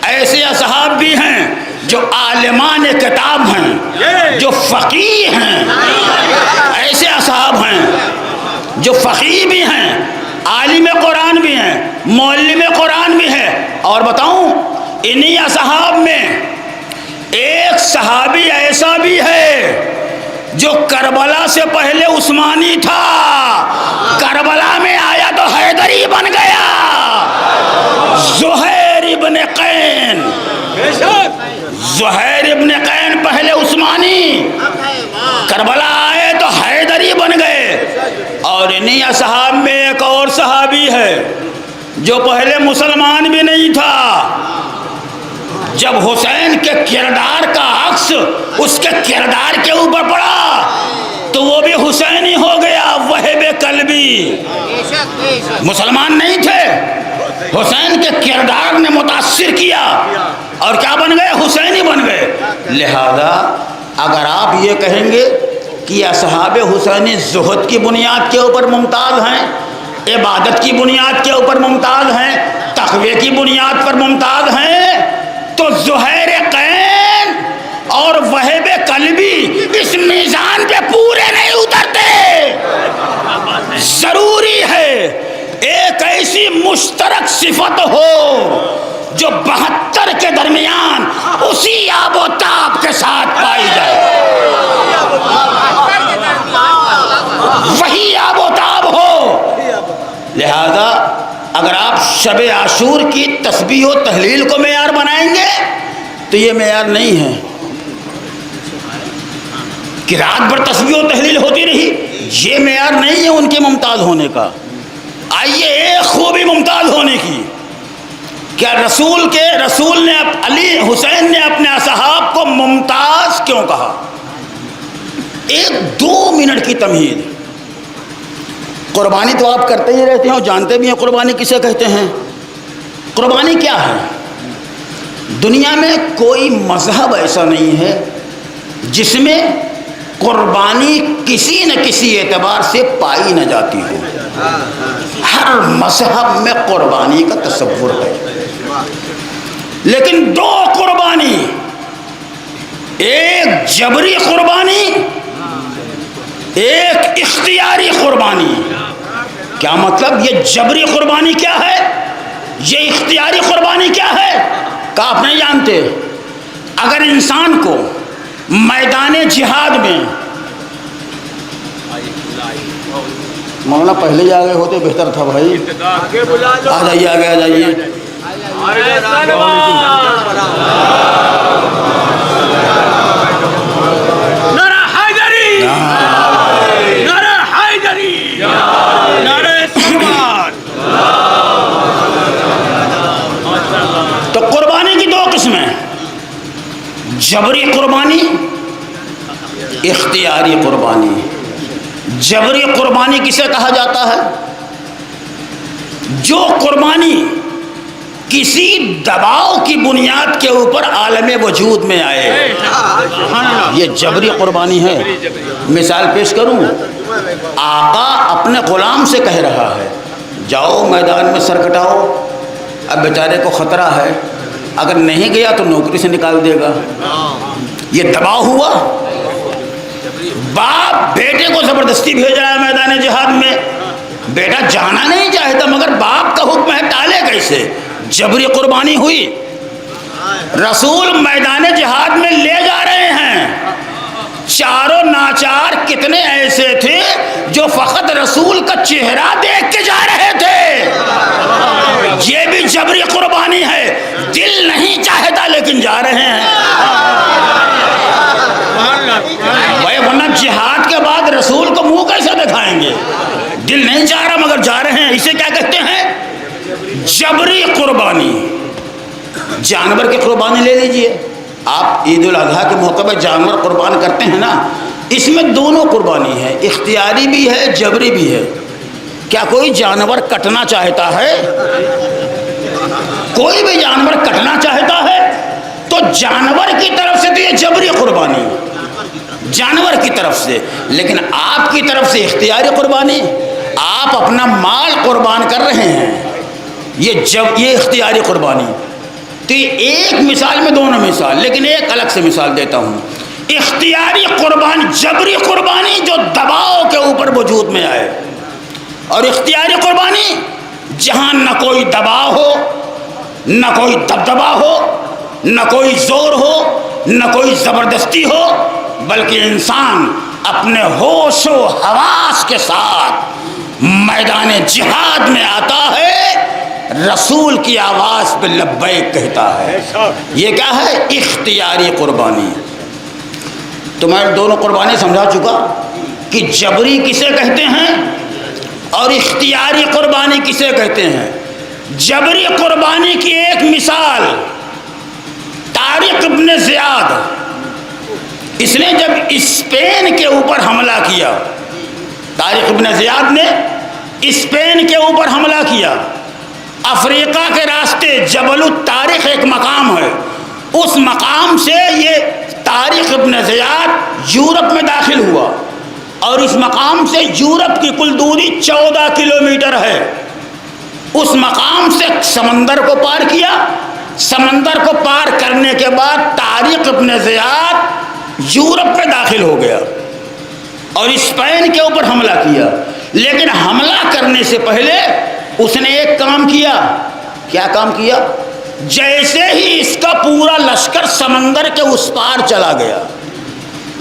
ایسے اصحاب بھی ہیں جو عالمان کتاب ہیں، جو فقیہ ہیں، ایسے اصحاب ہیں جو فقیہ بھی ہیں، عالم قرآن بھی ہیں، معلم قرآن بھی ہیں۔ اور بتاؤں، انہی اصحاب میں ایک صحابی ایسا بھی ہے جو کربلا سے پہلے عثمانی تھا، کربلا میں آیا تو حیدری بن گیا، زہیر ابن قین۔ زہیر ابن قین پہلے عثمانی، کربلا آئے تو حیدری بن گئے۔ اور انہی اصحاب میں ایک اور صحابی ہے جو پہلے مسلمان بھی نہیں تھا، جب حسین کے کردار کا عکس اس کے کردار کے اوپر پڑا تو وہ بھی حسینی ہو گیا، وہب قلبی۔ مسلمان نہیں تھے، حسین کے کردار نے متاثر کیا اور کیا بن گئے؟ حسینی بن گئے۔ لہذا اگر آپ یہ کہیں گے کہ اصحاب حسینی زہد کی بنیاد کے اوپر ممتاز ہیں، عبادت کی بنیاد کے اوپر ممتاز ہیں، تقوی کی بنیاد پر ممتاز ہیں، تو زہیر قین اور وہب قلبی اس میزان پہ پورے نہیں اترتے۔ ضروری ہے ایک ایسی مشترک صفت ہو جو 72 کے درمیان اسی آب و تاب کے ساتھ پائی جائے، وہی آب و تاب ہو۔ لہذا اگر آپ شب عاشور کی تسبیح و تحلیل کو معیار بنائیں گے تو یہ معیار نہیں ہے کہ رات بھر تسبیح و تحلیل ہوتی رہی، یہ معیار نہیں ہے ان کے ممتاز ہونے کا۔ آئیے ایک خوبی ممتاز ہونے کی، کیا رسول نے علی حسین نے اپنے اصحاب کو ممتاز کیوں کہا؟ ایک 2 منٹ کی تمہید۔ قربانی تو آپ کرتے ہی رہتے ہیں اور جانتے بھی ہیں قربانی کسے کہتے ہیں۔ قربانی کیا ہے؟ دنیا میں کوئی مذہب ایسا نہیں ہے جس میں قربانی کسی نہ کسی اعتبار سے پائی نہ جاتی ہو. ہر مذہب میں قربانی کا تصور ہے، لیکن دو قربانی، ایک جبری قربانی، ایک اختیاری قربانی. کیا مطلب؟ یہ جبری قربانی کیا ہے، یہ اختیاری قربانی کیا ہے؟ کہا آپ نہیں جانتے. اگر انسان کو میدان جہاد میں، مولانا پہلے ہی آگے ہوتے بہتر تھا بھائی. آ جائیے آگے، آ جائیے. نعرہ حیدری، نعرہ حیدری، نعرہ سلمان. تو قربانی کی دو قسمیں، جبری قربانی، اختیاری قربانی. جبری قربانی کسے کہا جاتا ہے؟ جو قربانی کسی دباؤ کی بنیاد کے اوپر عالم وجود میں آئے، یہ جبری قربانی ہے. مثال پیش کروں، آقا اپنے غلام سے کہہ رہا ہے جاؤ میدان میں سر کٹاؤ. اب بیچارے کو خطرہ ہے، اگر نہیں گیا تو نوکری سے نکال دے گا. یہ دباؤ ہوا. باپ بیٹے کو زبردستی بھیج رہا ہے میدان جہاد میں، بیٹا جانا نہیں چاہتا مگر باپ کا حکم ہے، ٹالے کیسے؟ جبری قربانی ہوئی. رسول میدان جہاد میں لے جا رہے ہیں، چاروں ناچار کتنے ایسے تھے جو فقط رسول کا چہرہ دیکھ کے جا رہے تھے. یہ بھی جبری قربانی ہے، دل نہیں چاہتا لیکن جا رہے ہیں. بھائی ورنہ جہاد کے بعد رسول کو منہ کیسے دکھائیں گے؟ دل نہیں چاہ رہا مگر جا رہے ہیں. اسے کیا کہتے ہیں؟ جبری قربانی. جانور کی قربانی لے لیجئے آپ، عید الاضحیٰ کے موقع پہ جانور قربان کرتے ہیں نا، اس میں دونوں قربانی ہے، اختیاری بھی ہے، جبری بھی ہے. کیا کوئی جانور کٹنا چاہتا ہے؟ کوئی بھی جانور کٹنا چاہتا ہے تو جانور کی طرف سے تو یہ جبری قربانی، جانور کی طرف سے. لیکن آپ کی طرف سے اختیاری قربانی، آپ اپنا مال قربان کر رہے ہیں، یہ اختیاری قربانی. تو ایک مثال میں دونوں مثال، لیکن ایک الگ سے مثال دیتا ہوں. اختیاری قربانی جبری قربانی جو دباؤ کے اوپر وجود میں آئے، اور اختیاری قربانی جہاں نہ کوئی دباؤ ہو، نہ کوئی دبدبا ہو، نہ کوئی زور ہو، نہ کوئی زبردستی ہو، بلکہ انسان اپنے ہوش و حواس کے ساتھ میدان جہاد میں آتا ہے، رسول کی آواز پہ لبیک کہتا ہے. یہ کیا ہے؟ اختیاری قربانی. تو میں دونوں قربانی سمجھا چکا کہ جبری کسے کہتے ہیں اور اختیاری قربانی کسے کہتے ہیں. جبری قربانی کی ایک مثال طارق ابن زیاد، اس نے جب اسپین کے اوپر حملہ کیا، طارق ابن زیاد نے اسپین کے اوپر حملہ کیا. افریقہ کے راستے جبل الطارق ایک مقام ہے، اس مقام سے یہ طارق ابن زیاد یورپ میں داخل ہوا، اور اس مقام سے یورپ کی کل دوری 14 کلومیٹر ہے. اس مقام سے سمندر کو پار کیا. سمندر کو پار کرنے کے بعد طارق ابن زیاد یورپ میں داخل ہو گیا اور اسپین کے اوپر حملہ کیا. لیکن حملہ کرنے سے پہلے اس نے ایک کام کیا. کیا کام کیا؟ جیسے ہی اس کا پورا لشکر سمندر کے اس پار چلا گیا،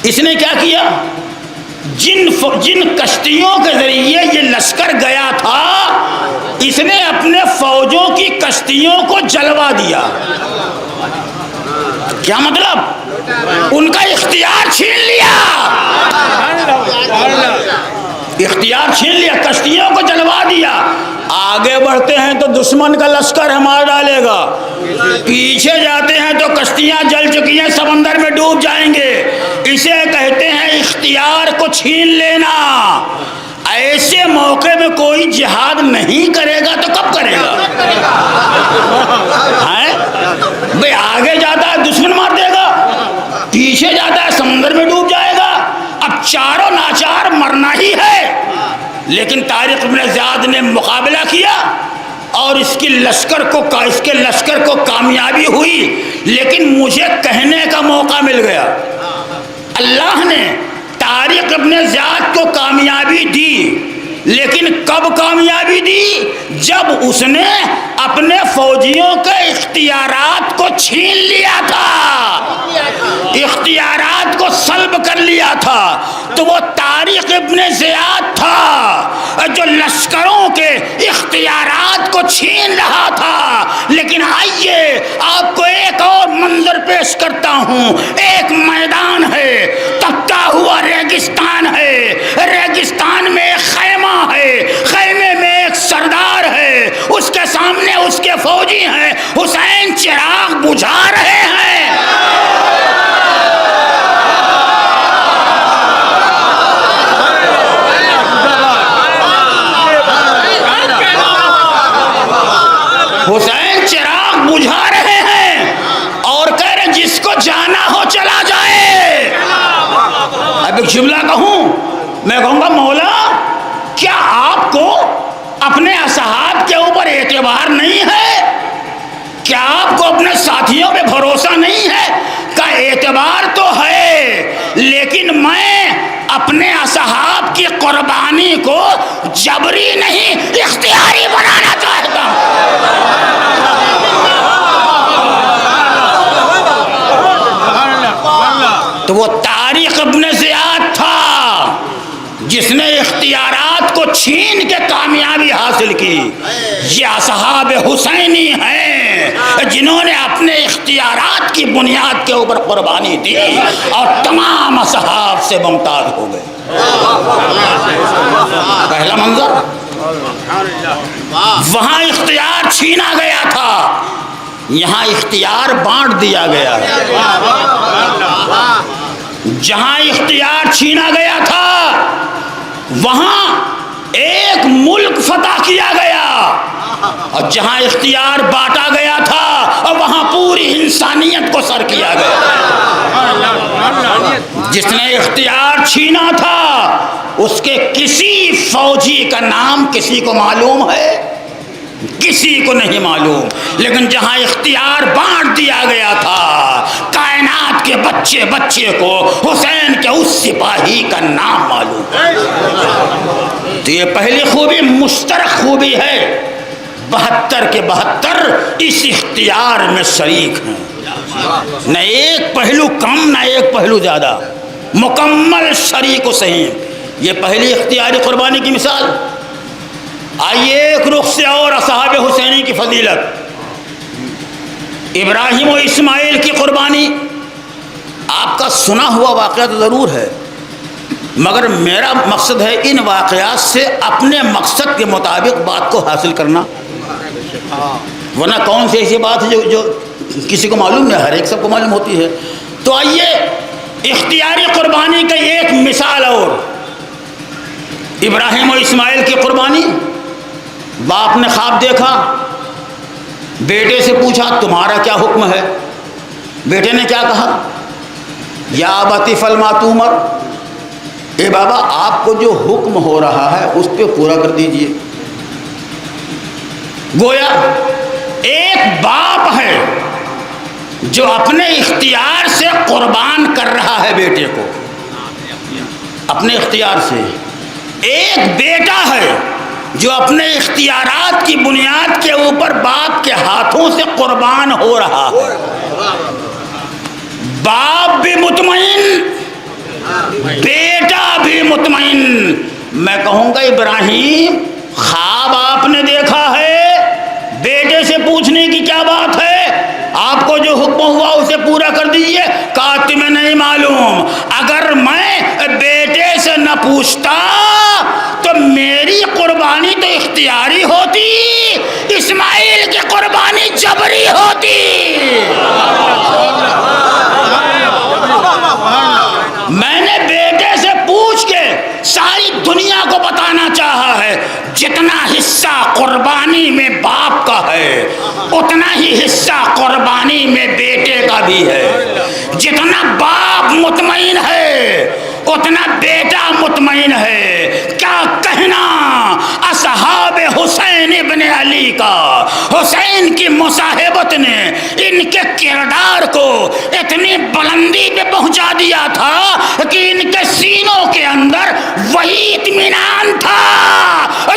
اس نے کیا کیا؟ جن کشتیوں کے ذریعے یہ لشکر گیا تھا، اس نے اپنے فوجوں کی کشتیوں کو جلوا دیا. کیا مطلب؟ ان کا اختیار چھین لیا. اختیار چھین لیا، کشتیوں کو جلوا دیا. آگے بڑھتے ہیں تو دشمن کا لشکر مار ڈالے گا، پیچھے جاتے ہیں تو کشتیاں جل چکی ہیں، سمندر میں ڈوب جائیں گے. اسے کہتے ہیں اختیار کو چھین لینا. ایسے موقع میں کوئی جہاد نہیں کرے گا تو کب کرے گا؟ بھئی آگے جاتا ہے دشمن مار دے گا، پیچھے جاتا ہے سمندر میں ڈوب جائے گا. اب چاروں ناچار مرنا ہی ہے، لیکن طارق ابن زیاد نے مقابلہ کیا اور اس کے لشکر کو کامیابی ہوئی، لیکن مجھے کہنے کا موقع مل گیا۔ اللہ نے طارق ابن زیاد کو کامیابی دی، لیکن کب کامیابی دی؟ جب اس نے اپنے فوجیوں کے اختیارات کو چھین لیا تھا، اختیارات کو سلب کر لیا تھا۔ تو وہ طارق ابن زیاد تھا جو لشکروں کے اختیارات کو چھین رہا تھا۔ لیکن آئیے آپ کو ایک اور منظر پیش کرتا ہوں۔ ایک میدان ہے، تپتا ہوا ریگستان ہے، ریگستان میں ایک خیمہ ہے، خیمے میں ایک سردار ہے، اس کے سامنے اس کے فوجی ہیں، حسین چراغ بجھا رہے ہیں۔ حسین چراغ بجھا رہے ہیں اور کہہ رہے جس کو جانا ہو چلا جائے۔ اب ایک جملہ کہوں، میں کہوں گا مولا کیا آپ کو اپنے اصحاب کے اوپر اعتبار نہیں ہے؟ کیا آپ کو اپنے ساتھیوں پہ بھروسہ نہیں ہے؟ کا اعتبار تو ہے، لیکن میں اپنے اصحاب کی قربانی کو جبری نہیں اختیاری بنانا چاہتا ہوں۔ تو وہ طارق ابن زیاد تھا جس نے اختیارات کو چھین کے کامیابی حاصل کی۔ یہ اصحاب حسینی ہیں جنہوں نے اپنے اختیارات کی بنیاد کے اوپر قربانی دی اور تمام اصحاب سے ممتاز ہو گئے۔ پہلا منظر، وہاں اختیار چھینا گیا تھا، یہاں اختیار بانٹ دیا گیا ہے۔ جہاں اختیار چھینا گیا تھا وہاں ایک ملک فتح کیا گیا، اور جہاں اختیار بانٹا گیا تھا اور وہاں پوری انسانیت کو سر کیا گیا۔ جس نے اختیار چھینا تھا اس کے کسی فوجی کا نام کسی کو معلوم ہے؟ کسی کو نہیں معلوم۔ لیکن جہاں اختیار بانٹ دیا گیا تھا، کائنات کے بچے بچے کو حسین کے اس سپاہی کا نام معلوم ہے۔ تو یہ پہلی خوبی مشترک خوبی ہے، 72 کے 72 اس اختیار میں شریک ہیں، نہ ایک پہلو کم نہ ایک پہلو زیادہ، مکمل شریک و سہیم۔ یہ پہلی اختیاری قربانی کی مثال۔ آئیے ایک رخ سے اور اصحاب حسینی کی فضیلت، ابراہیم و اسماعیل کی قربانی۔ آپ کا سنا ہوا واقعہ تو ضرور ہے، مگر میرا مقصد ہے ان واقعات سے اپنے مقصد کے مطابق بات کو حاصل کرنا، ورنہ کون سی ایسی بات ہے جو کسی کو معلوم نہیں، ہر ایک سب کو معلوم ہوتی ہے۔ تو آئیے اختیاری قربانی کا ایک مثال اور، ابراہیم و اسماعیل کی قربانی۔ باپ نے خواب دیکھا، بیٹے سے پوچھا تمہارا کیا حکم ہے؟ بیٹے نے کیا کہا؟ یا ابت افعل ما تؤمر، اے بابا آپ کو جو حکم ہو رہا ہے اس پہ پورا کر دیجئے۔ گویا ایک باپ ہے جو اپنے اختیار سے قربان کر رہا ہے بیٹے کو، اپنے اختیار سے۔ ایک بیٹا ہے جو اپنے اختیارات کی بنیاد کے اوپر باپ کے ہاتھوں سے قربان ہو رہا ہے۔ باپ بھی مطمئن، بیٹا بھی مطمئن۔ میں کہوں گا ابراہیم خواب آپ نے دیکھا ہے، بیٹے سے پوچھنے کی کیا بات ہے؟ آپ کو جو حکم ہوا اسے پورا کر دیجئے۔ کہا تمہیں نہیں معلوم، اگر میں بیٹے سے نہ پوچھتا تو میری قربانی تو اختیاری ہوتی، اسماعیل کی قربانی جبری ہوتی۔ میں نے بیٹے سے پوچھ کے ساری دنیا کو بتانا چاہا ہے جتنا حصہ قربانی میں باپ کا ہے اتنا ہی حصہ قربانی میں بیٹے کا بھی ہے۔ جتنا باپ مطمئن ہے اتنا بیٹا مطمئن ہے. کیا کہنا اصحاب حسین ابن علی کا. حسین کی مصاحبت نے ان کے کردار کو اتنی بلندی پہ پہنچا دیا تھا کہ ان کے سینوں کے اندر وہی اطمینان تھا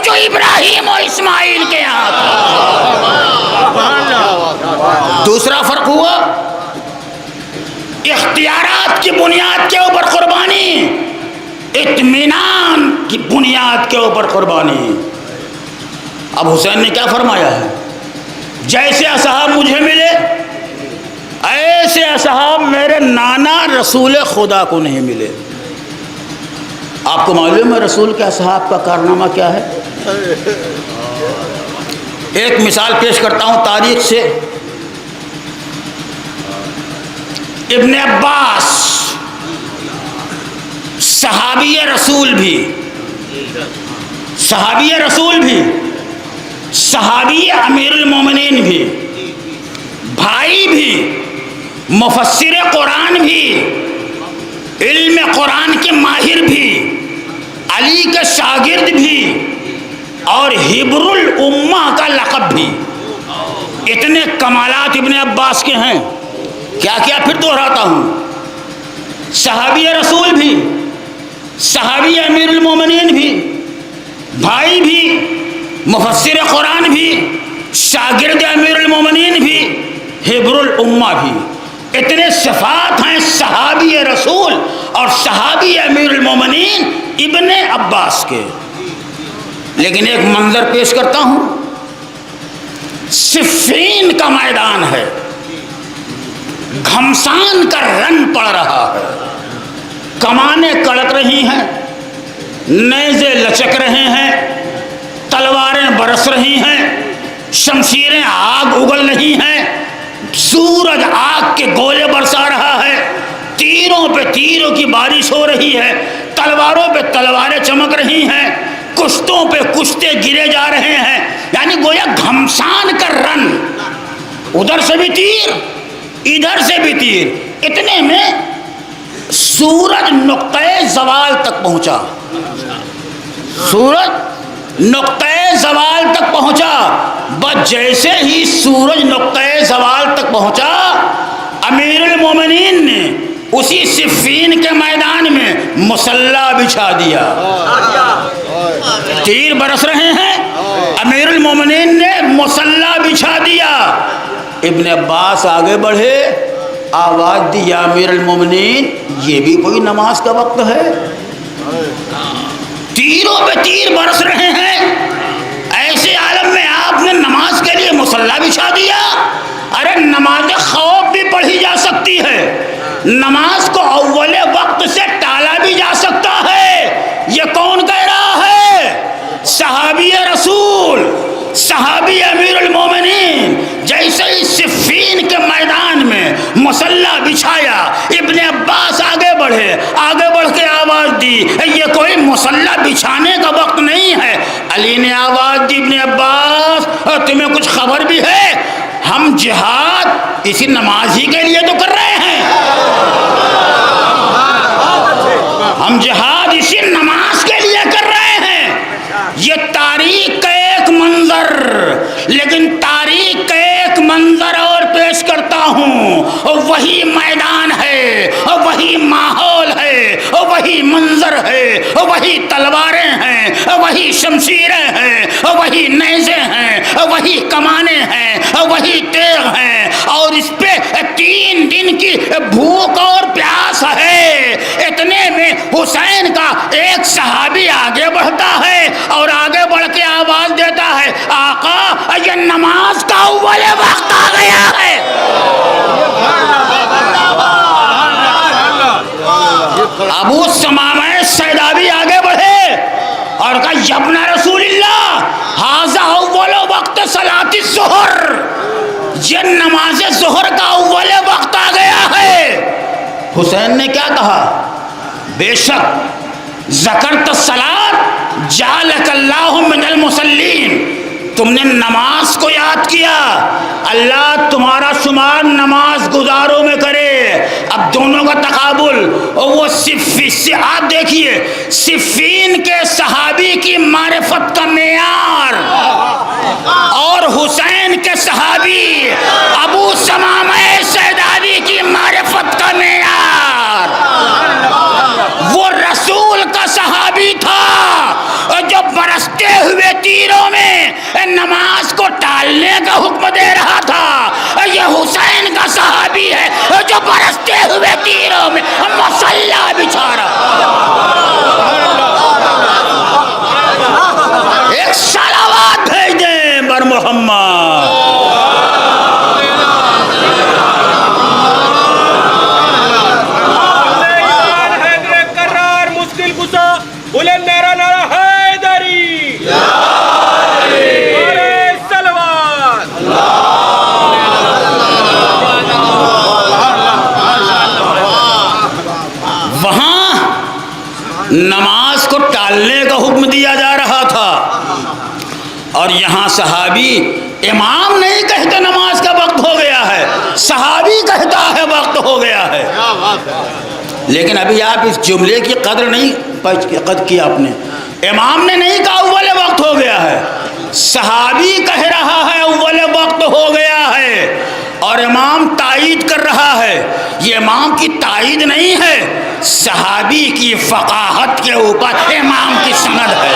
جو ابراہیم و اسماعیل کے یہاں تھا. دوسرا فرق ہوا اختیارات کی بنیاد کے اوپر قربانی، اطمینان کی بنیاد کے اوپر قربانی. اب حسین نے کیا فرمایا ہے؟ جیسے اصحاب مجھے ملے ایسے اصحاب میرے نانا رسول خدا کو نہیں ملے. آپ کو معلوم ہے رسول کے اصحاب کا کارنامہ کیا ہے؟ ایک مثال پیش کرتا ہوں تاریخ سے. ابن عباس صحابی رسول بھی صحابی امیر المومنین بھی، بھائی بھی، مفسر قرآن بھی، علم قرآن کے ماہر بھی، علی کے شاگرد بھی، اور حبر الامہ کا لقب بھی. اتنے کمالات ابن عباس کے ہیں. کیا پھر دہراتا ہوں. صحابی رسول بھی، صحابی امیر المومنین بھی، بھائی بھی، مفسر قرآن بھی، شاگرد امیر المومنین بھی، حبر الامہ بھی. اتنے صفات ہیں صحابی رسول اور صحابی امیر المومنین ابن عباس کے. لیکن ایک منظر پیش کرتا ہوں. صفین کا میدان ہے، گھمسان کا رن پڑ رہا ہے، کمانیں کڑک رہی ہیں، نیزے لچک رہے ہیں، تلواریں برس رہی ہیں، شمشیریں آگ اگل رہی ہیں، سورج آگ کے گولے برسا رہا ہے، تیروں پہ تیروں کی بارش ہو رہی ہے، تلواروں پہ تلواریں چمک رہی ہیں، کشتوں پہ کشتے گرے جا رہے ہیں. یعنی گویا گھمسان کا رن، ادھر سے بھی تیر ادھر سے بھی تیر. اتنے میں سورج نقطۂ زوال تک پہنچا. سورج نقطۂ زوال تک پہنچا. بس جیسے ہی سورج نقطۂ زوال تک پہنچا امیر المومنین نے اسی صفین کے میدان میں مصلی بچھا دیا. تیر برس رہے ہیں، امیر المومنین نے مصلی بچھا دیا. ابن عباس آگے بڑھے، آواز دی یا امیر المومنین یہ بھی کوئی نماز کا وقت ہے؟ تیروں پہ تیر برس رہے ہیں، ایسے عالم میں آپ نے نماز کے لیے مصلی بچھا دیا. ارے نماز خوف بھی پڑھی جا سکتی ہے، نماز کو اول وقت سے ٹالا بھی جا سکتا ہے. یہ کون کہہ رہا ہے؟ صحابی رسول، صحابی امیر المومنین. جیسے ہی صفین کے میدان میں مصلی بچھایا ابن عباس آگے بڑھے، آگے بڑھ کے آواز دی یہ کوئی مصلی بچھانے کا وقت نہیں ہے. علی نے آواز دی ابن عباس تمہیں کچھ خبر بھی ہے؟ ہم جہاد اسی نماز ہی کے لیے تو کر رہے ہیں، ہم جہاد اسی نماز کے لیے کر رہے ہیں. یہ تاریخ کا ایک منظر، لیکن تاریخ کا ایک منظر اور پیش کرتا ہوں. وہی میدان ہے، وہی ماحول ہے، وہی منظر ہے، وہی تلواریں ہیں، وہی شمشیریں ہیں، وہی نیزے ہیں، وہی کمانیں ہیں، وہی تیغ ہیں. اور اس پہ 3 دن کی بھوک اور پیاس ہے. اتنے میں حسین کا ایک صحابی آگے بڑھتا ہے اور آگے بڑھ کے آواز دیتا ہے آقا یہ نماز کا اول وقت آ گیا ہے. ابو سمامہ سیدابی آگے بڑھے اور کہا یبن رسول اللہ ھذا اول وقت صلاۃ الظہر، یہ نماز ظہر کا اول وقت آ گیا ہے. حسین نے کیا کہا؟ بے شک ذکرت الصلاۃ جعلک اللہ من المصلین، تم نے نماز کو یاد کیا، اللہ تمہارا شمار نماز گزاروں میں کرے۔ اب دونوں کا تقابل، اور وہ آپ دیکھیے صفین کے صحابی کی معرفت کا معیار اور حسین کے صحابی ابو ثمامہ سیداوی کی معرفت کا معیار۔ وہ رسول کا صحابی تھا جو برستے ہوئے تیروں میں نماز کو ٹالنے کا حکم دے رہا تھا، یہ حسین کا صحابی ہے جو برستے ہوئے تیروں میں مصلی بچھا رہا۔ ایک صلوات بھیج دیں بر محمد۔ بلند نعرہ نعرہ حیدری، نعرہ صلوات۔ وہاں نماز کو ٹالنے کا حکم دیا جا رہا تھا، اور یہاں صحابی، امام نہیں کہتے نماز کا وقت ہو گیا ہے، صحابی کہتا ہے وقت ہو گیا ہے۔ لیکن ابھی آپ اس جملے کی قدر کی آپ نے، امام نے نہیں کہا اول وقت ہو گیا ہے، صحابی کہہ رہا ہے اول وقت ہو گیا ہے، اور امام تائید کر رہا ہے۔ یہ امام کی تائید نہیں ہے، صحابی کی فقاہت کے اوپر امام کی سند ہے۔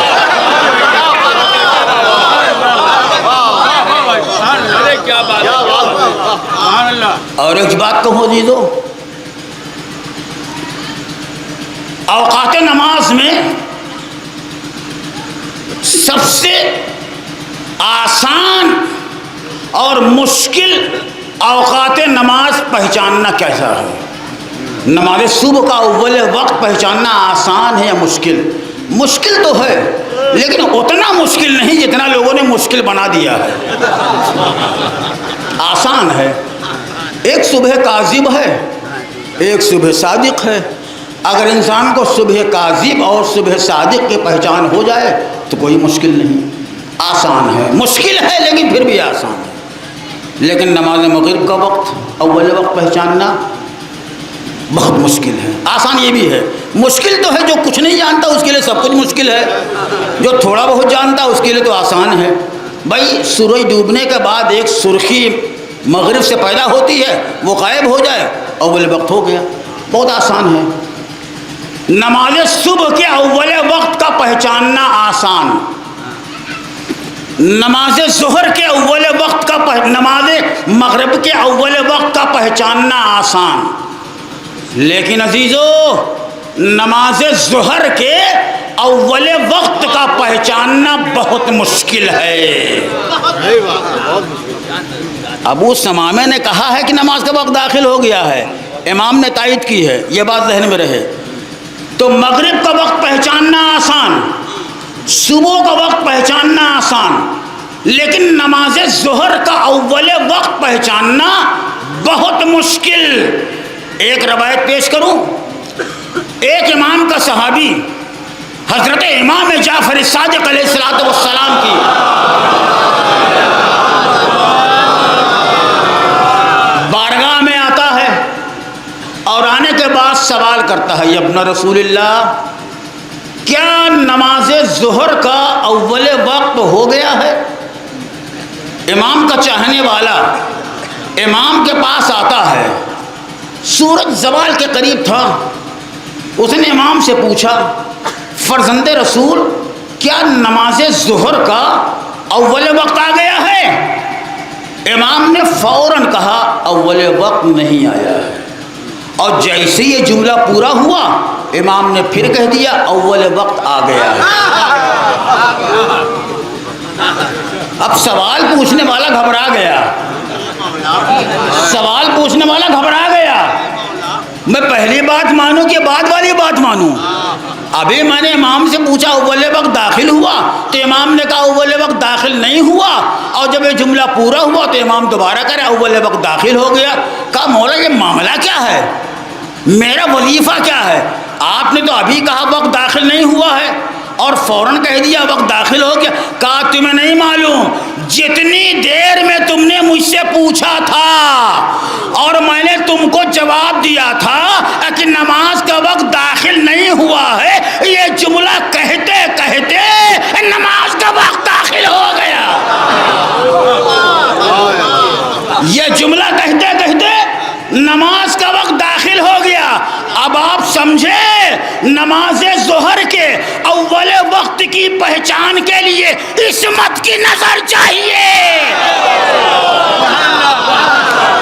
اور ایک بات کہو عزیزو، اوقات نماز میں سب سے آسان اور مشکل اوقات نماز پہچاننا کیسا ہے؟ نماز صبح کا اول وقت پہچاننا آسان ہے یا مشکل؟ مشکل تو ہے، لیکن اتنا مشکل نہیں جتنا لوگوں نے مشکل بنا دیا ہے۔ آسان ہے، ایک صبح کاذب ہے، ایک صبح صادق ہے۔ اگر انسان کو صبح کاذب اور صبح صادق کی پہچان ہو جائے تو کوئی مشکل نہیں، آسان ہے۔ مشکل ہے لیکن پھر بھی آسان ہے۔ لیکن نماز مغرب کا وقت اول وقت پہچاننا بہت مشکل ہے۔ آسان یہ بھی ہے، مشکل تو ہے جو کچھ نہیں جانتا اس کے لیے سب کچھ مشکل ہے، جو تھوڑا بہت جانتا اس کے لیے تو آسان ہے۔ بھائی سورج ڈوبنے کے بعد ایک سرخی مغرب سے پیدا ہوتی ہے، وہ غائب ہو جائے، اول وقت ہو گیا، بہت آسان ہے۔ نماز صبح کے اول وقت کا پہچاننا آسان، نماز ظہر کے اول وقت کا نماز مغرب کے اول وقت کا پہچاننا آسان، لیکن عزیزو نماز ظہر کے اول وقت کا پہچاننا بہت مشکل ہے۔ ابو ثمامہ نے کہا ہے کہ نماز کا وقت داخل ہو گیا ہے، امام نے تائید کی ہے، یہ بات ذہن میں رہے۔ تو مغرب کا وقت پہچاننا آسان، صبح کا وقت پہچاننا آسان، لیکن نماز ظہر کا اول وقت پہچاننا بہت مشکل۔ ایک روایت پیش کروں، ایک امام کا صحابی حضرت امام جعفر صادق علیہ السلام کی بارگاہ میں آتا ہے، اور آنے کے بعد سوال کرتا ہے، ابن رسول اللہ کیا نماز ظہر کا اول وقت ہو گیا ہے؟ امام کا چاہنے والا امام کے پاس آتا ہے، سورج زوال کے قریب تھا، اس نے امام سے پوچھا فرزند رسول کیا نماز ظہر کا اول وقت آ گیا ہے؟ امام نے فوراً کہا اول وقت نہیں آیا ہے، اور جیسے یہ جملہ پورا ہوا امام نے پھر کہہ دیا اول وقت آ گیا ہے۔ اب سوال پوچھنے والا گھبرا گیا، سوال پوچھنے والا گھبرا گیا، میں پہلی بات مانوں کہ بعد والی بات مانوں؟ ابھی میں نے امام سے پوچھا اول وقت داخل ہوا تو امام نے کہا اول وقت داخل نہیں ہوا، اور جب یہ جملہ پورا ہوا تو امام دوبارہ کرے اول وقت داخل ہو گیا۔ کہا مولا یہ معاملہ کیا ہے، میرا وظیفہ کیا ہے؟ آپ نے تو ابھی کہا وقت داخل نہیں ہوا ہے اور فوراً کہہ دیا وقت داخل ہو گیا۔ کہا تمہیں نہیں معلوم جتنی دیر میں تم نے مجھ سے پوچھا تھا اور میں نے تم کو جواب دیا تھا کہ نماز کا وقت داخل نہیں ہوا ہے، یہ جملہ کہتے کہتے نماز کا وقت داخل ہو گیا. یہ جملہ کہتے کہتے نماز کا وقت داخل ہو گیا. اب آپ سمجھے نماز ظہر کے اول وقت کی پہچان کے لیے عصمت کی نظر چاہیے.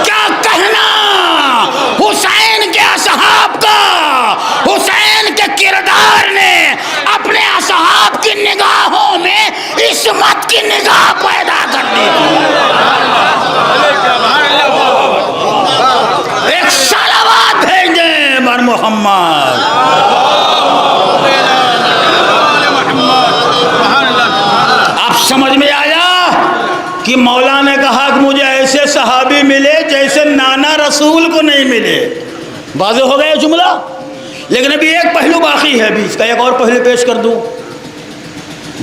کیا کہنا حسین کے اصحاب کا، حسین کے کردار نے اپنے اصحاب کی نگاہوں میں عصمت کی نگاہ پیدا کر دی. ایک صلوات بھیجیں بر محمد. اب سمجھ میں آیا کہ مولا نے کہا کہ مجھے ایسے صحابی ملے جیسے نانا رسول کو نہیں ملے. واضح ہو گیا جملہ. لیکن ابھی ایک پہلو باقی ہے، ابھی اس کا ایک اور پہلو پیش کر دوں.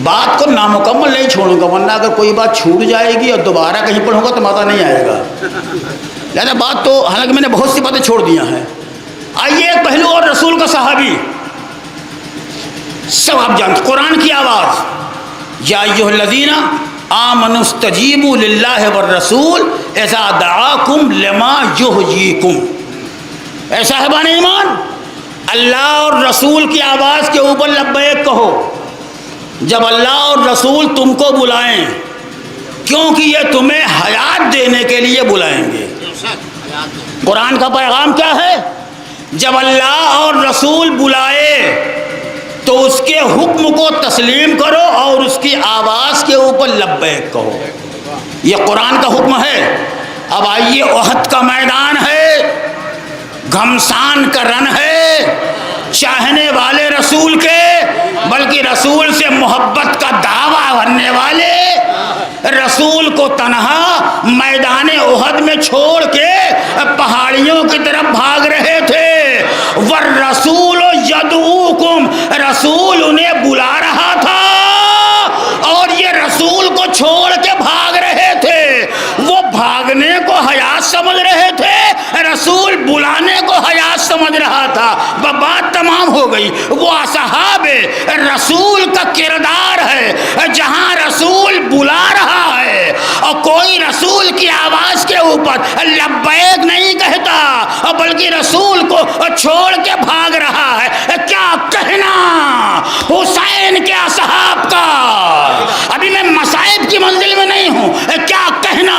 بات کو نامکمل نہیں چھوڑوں گا، ورنہ اگر کوئی بات چھوٹ جائے گی اور دوبارہ کہیں پڑھوں گا تو مزہ نہیں آئے گا. لہذا بات تو حالانکہ میں نے بہت سی باتیں چھوڑ دیا ہیں. آئیے ایک پہلو اور رسول کا صحابی سب آپ جانتے. قرآن کی آواز یا ایھا الذین آمنوا استجیبوا للہ والرسول اذا دعاکم لما یحییکم. اے صاحبان ایمان، اللہ اور رسول کی آواز کے اوپر لبیک کہو جب اللہ اور رسول تم کو بلائیں، کیونکہ یہ تمہیں حیات دینے کے لیے بلائیں گے. قرآن کا پیغام کیا ہے؟ جب اللہ اور رسول بلائے تو اس کے حکم کو تسلیم کرو اور اس کی آواز کے اوپر لبیک کہو. یہ قرآن کا حکم ہے. اب آئیے، احد کا میدان ہے، گھمسان کا رن ہے، چاہنے والے رسول کے بلکہ رسول سے محبت کا دعویٰ کرنے والے رسول کو تنہا میدان احد میں چھوڑ کے پہاڑیوں کی طرف بھاگ رہے تھے. والرسول یدعوکم، رسول انہیں بلا رہا تھا اور یہ رسول کو چھوڑ کے بھاگ رہے تھے. وہ بھاگنے کو حیات سمجھ رہے تھے، رسول بلانے کو حیات سمجھ رہا تھا. بات تمام ہو گئی. وہ اصحاب رسول کا کردار ہے. جہاں رسول بلا رہا ہے اور کوئی رسول کی آواز کے اوپر لبیک نہیں کہتا بلکہ رسول کو چھوڑ کے بھاگ رہا ہے. کیا کہنا حسین کے اصحاب کا. ابھی میں مصائب کی منزل میں نہیں ہوں. کیا کہنا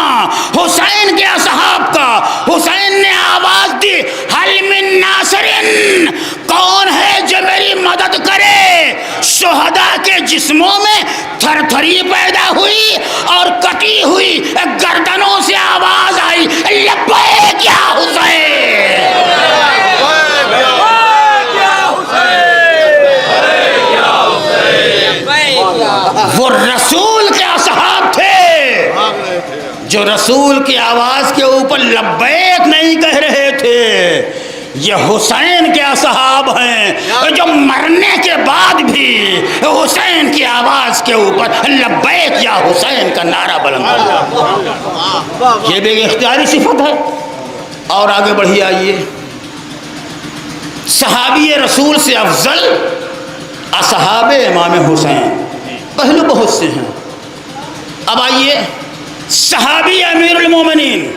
حسین کے اصحاب کا. حسین نے آواز دی، حل من ناصرن، کون ہے جو میری مدد کرے. شہداء کے جسموں میں تھر تھری پیدا ہوئی اور کٹی ہوئی گردنوں سے آواز آئی، لبیک یا حسین. وہ رسول کے اصحاب تھے جو رسول کی آواز کے اوپر لبیک نہیں کہہ رہے تھے. یہ حسین کے اصحاب ہیں جو مرنے کے بعد بھی حسین کی آواز کے اوپر لبیک یا حسین کا نعرہ بلند کرتے. یہ بھی ایک اختیاری صفت ہے. اور آگے بڑھیے. آئیے، صحابی رسول سے افضل اصحاب امام حسین. پہلو بہت سے ہیں. اب آئیے، صحابی امیر المومنین.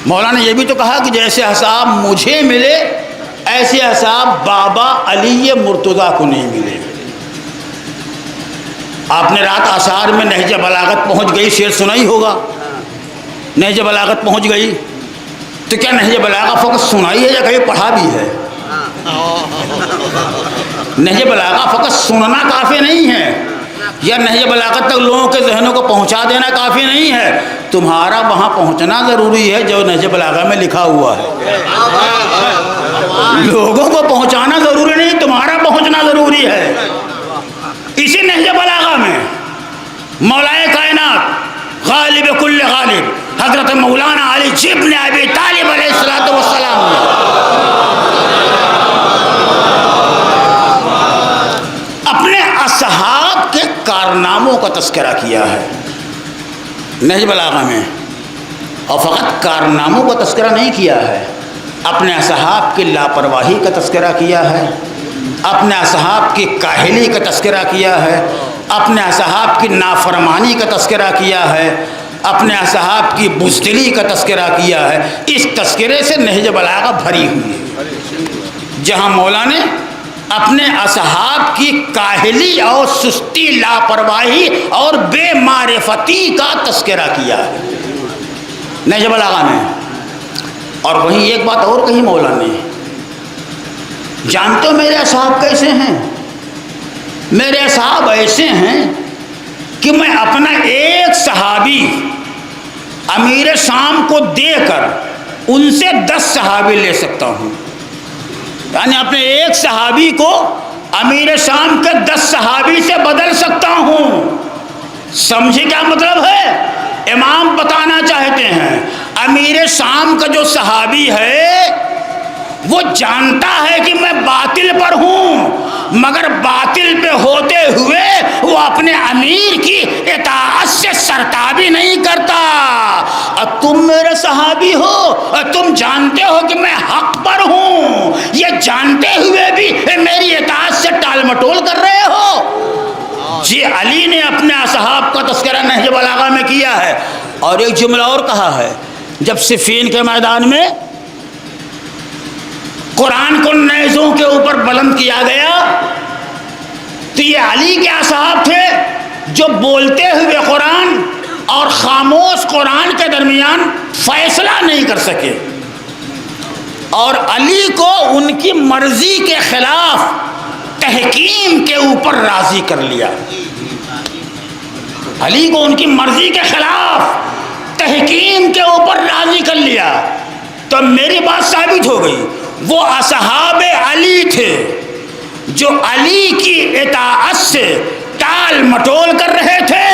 مولانا نے یہ بھی تو کہا کہ جیسے اصحاب مجھے ملے ایسے اصحاب بابا علی مرتضیٰ کو نہیں ملے. آپ نے رات اشعار میں نہج بلاغت پہنچ گئی شعر سنا ہی ہوگا. نہج بلاغت پہنچ گئی تو کیا نہج بلاغت فقط سنائی ہے یا کبھی پڑھا بھی ہے؟ نہج بلاغت فقط سننا کافی نہیں ہے یا نہج بلاغت تک لوگوں کے ذہنوں کو پہنچا دینا کافی نہیں ہے. تمہارا وہاں پہنچنا ضروری ہے جو نہج بلاغت میں لکھا ہوا ہے. لوگوں کو پہنچانا ضروری نہیں، تمہارا پہنچنا ضروری ہے. اسی نہج بلاغت میں مولائے کائنات غالب کل غالب حضرت مولانا علی ابن ابی طالب علیہ الصلوۃ والسلام اپنے اصحاب کے کارناموں کا تذکرہ کیا ہے نہج بلاغہ میں، اور فقط کارناموں کا تذکرہ نہیں کیا ہے، اپنے اصحاب کی لاپرواہی کا تذکرہ کیا ہے، اپنے اصحاب کی کاہلی کا تذکرہ کیا ہے، اپنے اصحاب کی نافرمانی کا تذکرہ کیا ہے، اپنے اصحاب کی بزدلی کا تذکرہ کیا ہے۔ اس تذکرے سے نہج بلاغہ بھری ہوئی ہے، جہاں مولا نے اپنے اصحاب کی کاہلی اور سستی، لاپرواہی اور بے معرفتی کا تذکرہ کیا ہے نہج بلاغہ میں۔ اور وہیں ایک بات اور کہی مولا نے، جانتے ہو میرے اصحاب کیسے ہیں؟ میرے اصحاب ایسے ہیں کہ میں اپنا ایک صحابی امیر شام کو دے کر ان سے 10 صحابی لے سکتا ہوں، یعنی اپنے ایک صحابی کو امیر شام کے 10 صحابی سے بدل سکتا ہوں۔ سمجھے کیا مطلب ہے؟ امام بتانا چاہتے ہیں امیر شام کا جو صحابی ہے وہ جانتا ہے کہ میں باطل پر ہوں، مگر باطل پہ ہوتے ہوئے وہ اپنے امیر کی اطاعت سے سرتابی نہیں کرتا۔ اور تم میرے صحابی ہو اور تم جانتے ہو کہ میں حق پر ہوں، یہ جانتے ہوئے بھی میری اطاعت سے ٹال مٹول کر رہے ہو۔ جی علی نے اپنے اصحاب کا تذکرہ نہج بلاغہ میں کیا ہے، اور ایک جملہ اور کہا ہے، جب صفین کے میدان میں قرآن کو نیزوں کے اوپر بلند کیا گیا تو یہ علی کے اصحاب تھے جو بولتے ہوئے قرآن اور خاموش قرآن کے درمیان فیصلہ نہیں کر سکے، اور علی کو ان کی مرضی کے خلاف تحکیم کے اوپر راضی کر لیا۔ علی کو ان کی مرضی کے خلاف تحکیم کے اوپر راضی کر لیا، تو میری بات ثابت ہو گئی، وہ اصحاب علی تھے جو علی کی اطاعت سے ٹال مٹول کر رہے تھے،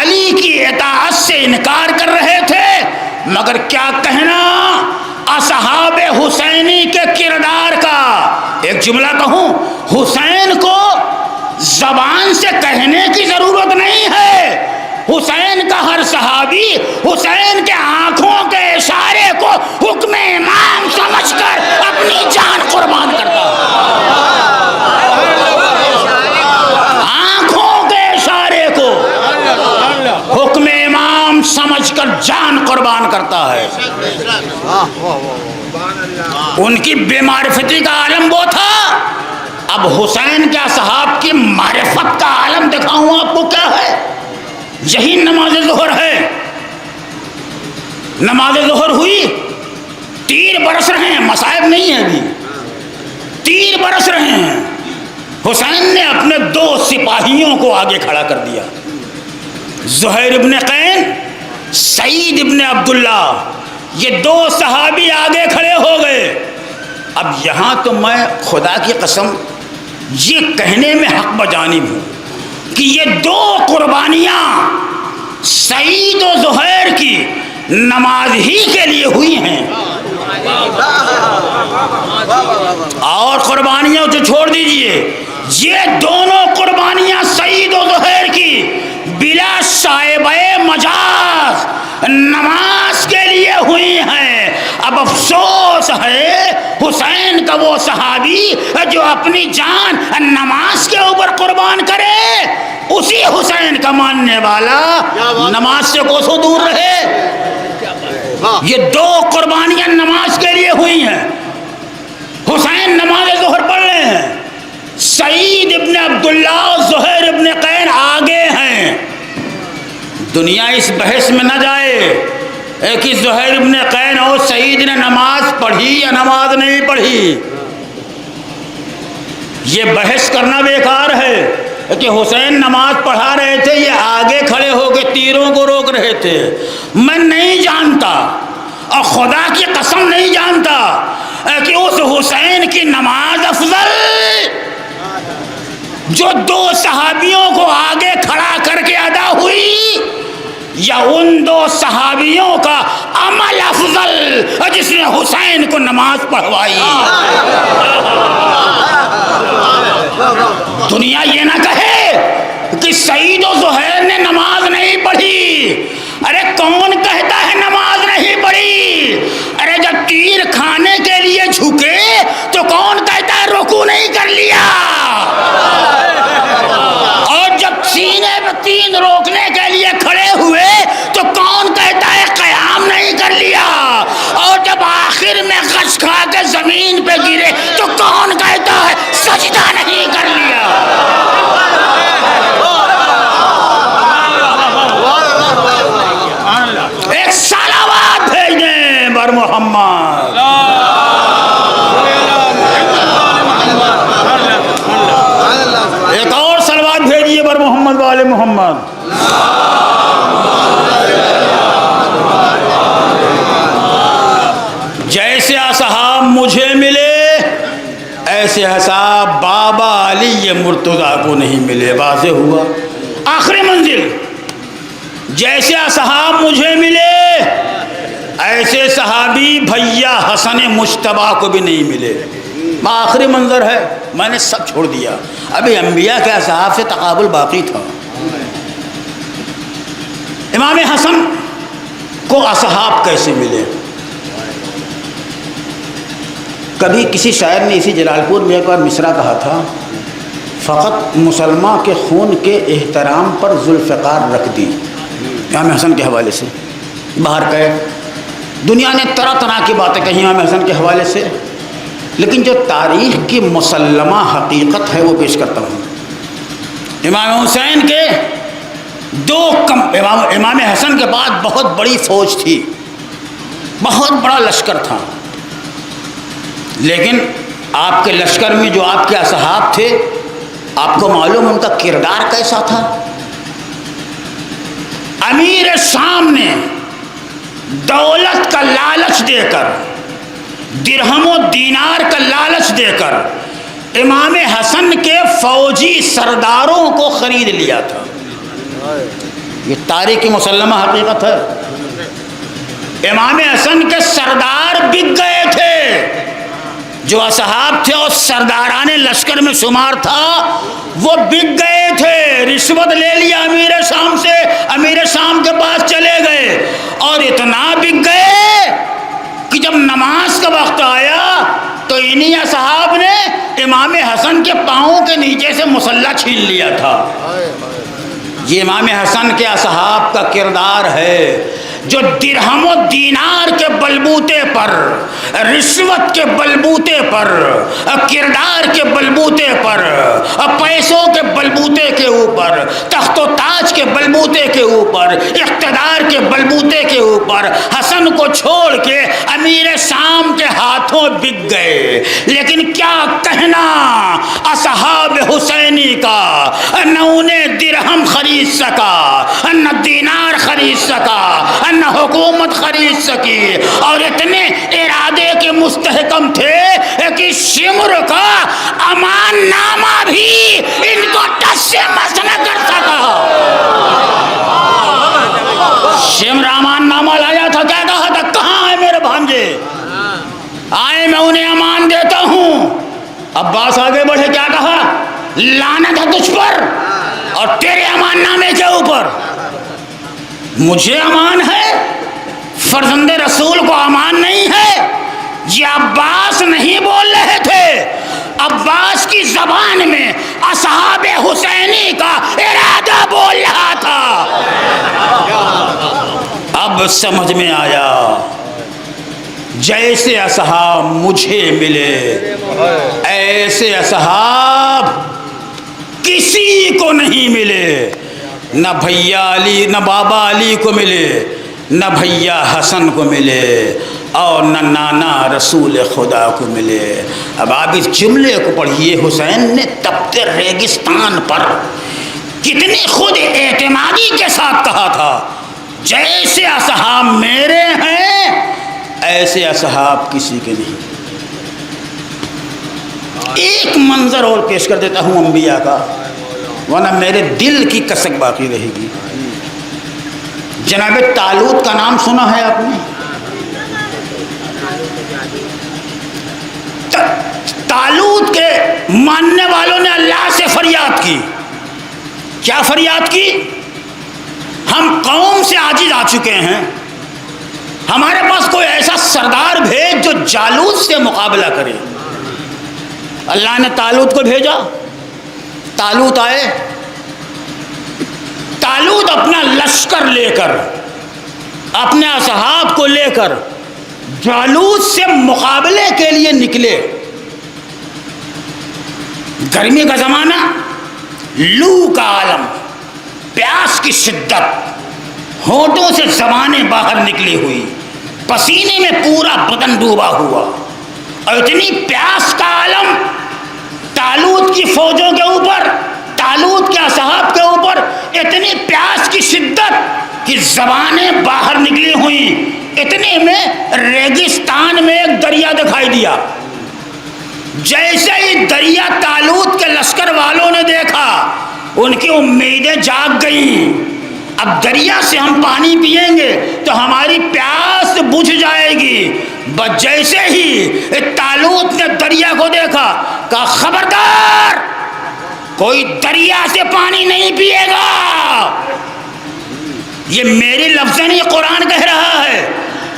علی کی اطاعت سے انکار کر رہے تھے، مگر کیا کہنا اصحاب حسینی کے کردار کا۔ ایک جملہ کہوں، حسین کو زبان سے کہنے کی ضرورت نہیں ہے، حسین کا ہر صحابی حسین کے آنکھوں کے اشارے کو حکم امام سمجھ کر اپنی جان قربان کرتا ہے، آنکھوں کے اشارے کو حکم امام سمجھ کر جان قربان کرتا ہے۔ ان کی بے معرفتی کا عالم وہ تھا، اب حسین کے اصحاب کی معرفت کا عالم دکھاؤں آپ کو کیا ہے۔ یہی نماز ظہر ہے، نماز ظہر ہوئی، تیر برس رہے ہیں، مصائب نہیں ہے ابھی، تیر برس رہے ہیں، حسین نے اپنے 2 سپاہیوں کو آگے کھڑا کر دیا، زہیر ابن قین، سعید ابن عبداللہ، یہ 2 صحابی آگے کھڑے ہو گئے۔ اب یہاں تو میں خدا کی قسم یہ کہنے میں حق بجانب ہوں کہ یہ 2 قربانیاں سعید و زہیر کی نماز ہی کے لیے ہوئی ہیں، اور قربانیاں تو چھوڑ دیجئے، یہ دونوں قربانیاں سعید و زہیر کی بلا شائبہ مجاز نماز کے لیے ہوئی ہیں۔ اب افسوس ہے حسین کا وہ صحابی جو اپنی جان نماز کے اوپر قربان کرے، اسی حسین کا ماننے والا نماز سے کوسوں دور رہے۔ یہ 2 قربانیاں نماز کے لیے ہوئی ہیں، حسین نماز ظہر پڑھ رہے ہیں، سعید ابن عبداللہ اور زہیر ابن قین آگے ہیں۔ دنیا اس بحث میں نہ جائے کہ زہیر ابن قین اور سعید نے نماز پڑھی یا نماز نہیں پڑھی، یہ بحث کرنا بیکار ہے کہ حسین نماز پڑھا رہے تھے، یہ آگے کھڑے ہو کے تیروں کو روک رہے تھے۔ میں نہیں جانتا اور خدا کی قسم نہیں جانتا کہ اس حسین کی نماز افضل جو 2 صحابیوں کو آگے کھڑا کر کے ادا ہوئی، یا ان 2 صحابیوں کا عمل افضل جس نے حسین کو نماز پڑھوائی۔ دنیا یہ نہ کہے کہ سعید و زہیر نے نماز نہیں پڑھی. ارے کون کہتا ہے نماز نہیں پڑھی؟ ارے جب تیر کھانے کے لیے جھکے تو کون کہتا ہے رکوع نہیں کر لیا؟ اور جب سینے پہ تین روکنے کے لیے کھڑے ہوئے تو کون کہتا ہے قیام نہیں کر لیا؟ اور جب آخر میں غش کھا کے زمین پہ گرے تو کون کہتا ہے سجدہ نہیں کر لیا؟ ایک صلوات بھیج دیں بر محمد. ایک اور صلوات بھیجیے بر محمد والے محمد. جیسے اصحاب مجھے ملے ایسے اصحاب بابا علی مرتضیٰ کو نہیں ملے. واضح ہوا آخری منزل. جیسے اصحاب مجھے ملے ایسے صحابی بھیا حسن مجتبیٰ کو بھی نہیں ملے. آخری منظر ہے. میں نے سب چھوڑ دیا. ابھی انبیاء کے اصحاب سے تقابل باقی تھا. امام حسن کو اصحاب کیسے ملے؟ کبھی کسی شاعر نے اسی جلال پور میں ایک بار مصرع کہا تھا، فقط مسلمہ کے خون کے احترام پر ذوالفقار رکھ دی. امام حسن کے حوالے سے باہر کہے. دنیا نے طرح طرح کی باتیں کہیں امام حسن کے حوالے سے، لیکن جو تاریخ کی مسلمہ حقیقت ہے وہ پیش کرتا ہوں. امام حسین کے امام حسن کے بعد بہت بڑی فوج تھی، بہت بڑا لشکر تھا، لیکن آپ کے لشکر میں جو آپ کے اصحاب تھے آپ کو معلوم ان کا کردار کیسا تھا؟ امیر شام نے دولت کا لالچ دے کر، درہم و دینار کا لالچ دے کر امام حسن کے فوجی سرداروں کو خرید لیا تھا. یہ تاریخ کی مسلمہ حقیقت ہے. امام حسن کے سردار بک گئے تھے. جو اصحاب تھے اور سرداران لشکر میں شمار تھا وہ بک گئے تھے. رشوت لے لیا امیر شام سے، امیر شام کے پاس چلے گئے اور اتنا بک گئے کہ جب نماز کا وقت آیا تو انہی اصحاب نے امام حسن کے پاؤں کے نیچے سے مصلی چھین لیا تھا. یہ امام حسن کے اصحاب کا کردار ہے جو درہم و دینار کے بلبوتے پر، رشوت کے بلبوتے پر، کردار کے بلبوتے پر، پیسوں کے بلبوتے کے اوپر، تخت و تاج کے بلبوتے کے اوپر، اقتدار کے بلبوتے کے اوپر حسن کو چھوڑ کے امیر شام کے ہاتھوں بک گئے. لیکن کیا کہنا اصحاب حسینی کا، نہ انہیں درہم خرید سکا، نہ دینار خرید سکا، نہ حکومت خرید سکی، اور اتنے ارادے کے مستحکم تھے کہ شمر کا امان نامہ بھی ان کو ٹس سے مس نہ کر سکا. شمر امان نامہ لایا تھا، کیا کہا تھا؟ کہاں ہے میرے بھانجے؟ آئے میں انہیں امان دیتا ہوں. عباس آگے بڑھے، کیا کہا؟ لعنت ہے تجھ پر اور تیرے امان نامے کے اوپر. مجھے امان ہے، فرزند رسول کو امان نہیں ہے. یہ عباس نہیں بول رہے تھے، عباس کی زبان میں اصحاب حسینی کا ارادہ بول رہا تھا. اب سمجھ میں آیا. جیسے اصحاب مجھے ملے ایسے اصحاب کسی کو نہیں ملے. نہ بھیا علی، نہ بابا علی کو ملے، نہ بھیا حسن کو ملے، اور نہ نانا رسول خدا کو ملے. اب آپ اس جملے کو پڑھیے. حسین نے تپتے ریگستان پر کتنی خود اعتمادی کے ساتھ کہا تھا، جیسے اصحاب میرے ہیں ایسے اصحاب کسی کے نہیں. ایک منظر اور پیش کر دیتا ہوں انبیاء کا، ورنہ میرے دل کی کسک باقی رہے گی. جناب طالوت کا نام سنا ہے آپ نے؟ طالوت کے ماننے والوں نے اللہ سے فریاد کی کیا فریاد کی؟ ہم قوم سے عاجز آ چکے ہیں، ہمارے پاس کوئی ایسا سردار بھیج جو جالوت سے مقابلہ کرے۔ اللہ نے طالوت کو بھیجا، طالوت آئے، طالوت اپنا لشکر لے کر، اپنے اصحاب کو لے کر جالوت سے مقابلے کے لیے نکلے۔ گرمی کا زمانہ، لو کا عالم، پیاس کی شدت، ہونٹوں سے زبانیں باہر نکلی ہوئی، پسینے میں پورا بدن ڈوبا ہوا، اور اتنی پیاس کا عالم طالوت کی فوجوں کے اوپر، طالوت کے اصحاب کے اوپر اتنی پیاس کی شدت کہ زبانیں باہر نکلی ہوئی۔ اتنے میں ریگستان میں ایک دریا دکھائی دیا۔ جیسے ہی دریا طالوت کے لشکر والوں نے دیکھا، ان کی امیدیں جاگ گئیں۔ اب دریا سے ہم پانی پئیں گے تو ہماری پیاس بجھ جائے گی۔ بس جیسے ہی طالوت نے دریا کو دیکھا، کہا خبردار، کوئی دریا سے پانی نہیں پیے گا۔ یہ میری لفظ نہیں، قرآن کہہ رہا ہے،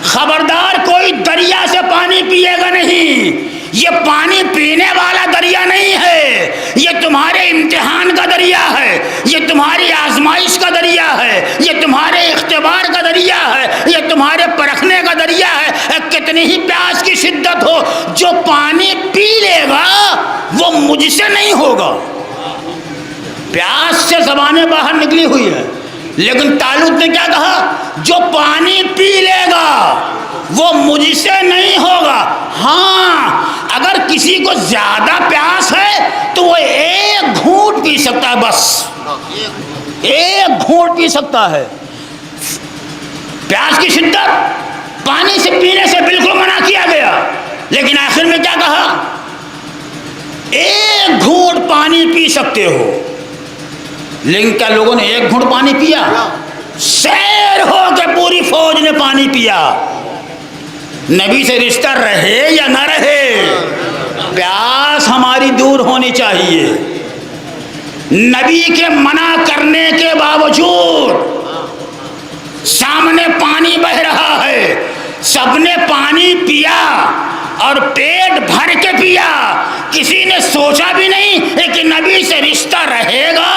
خبردار کوئی دریا سے پانی پیے گا نہیں۔ یہ پانی پینے والا دریا نہیں ہے، یہ تمہارے امتحان کا دریا ہے، یہ تمہاری آزمائش کا دریا ہے، یہ تمہارے اختبار کا دریا ہے، یہ تمہارے پرکھنے کا دریا ہے۔ کتنی ہی پیاس کی شدت ہو، جو پانی پی لے گا وہ مجھ سے نہیں ہوگا۔ پیاس سے زبانیں باہر نکلی ہوئی ہے، لیکن طالوت نے کیا کہا؟ جو پانی پی لے گا وہ مجھ سے نہیں ہوگا۔ ہاں، اگر کسی کو زیادہ پیاس ہے تو وہ ایک گھونٹ پی سکتا ہے، بس ایک گھونٹ پی سکتا ہے۔ پیاس کی شدت، پانی سے پینے سے بالکل منع کیا گیا، لیکن آخر میں کیا کہا؟ ایک گھونٹ پانی پی سکتے ہو۔ لیکن کیا لوگوں نے ایک گھونٹ پانی پیا؟ سیر ہو کے پوری فوج نے پانی پیا۔ نبی سے رشتہ رہے یا نہ رہے، پیاس ہماری دور ہونی چاہیے۔ نبی کے منع کرنے کے باوجود سامنے پانی بہہ رہا ہے، سب نے پانی پیا اور پیٹ بھر کے پیا۔ کسی نے سوچا بھی نہیں کہ نبی سے رشتہ رہے گا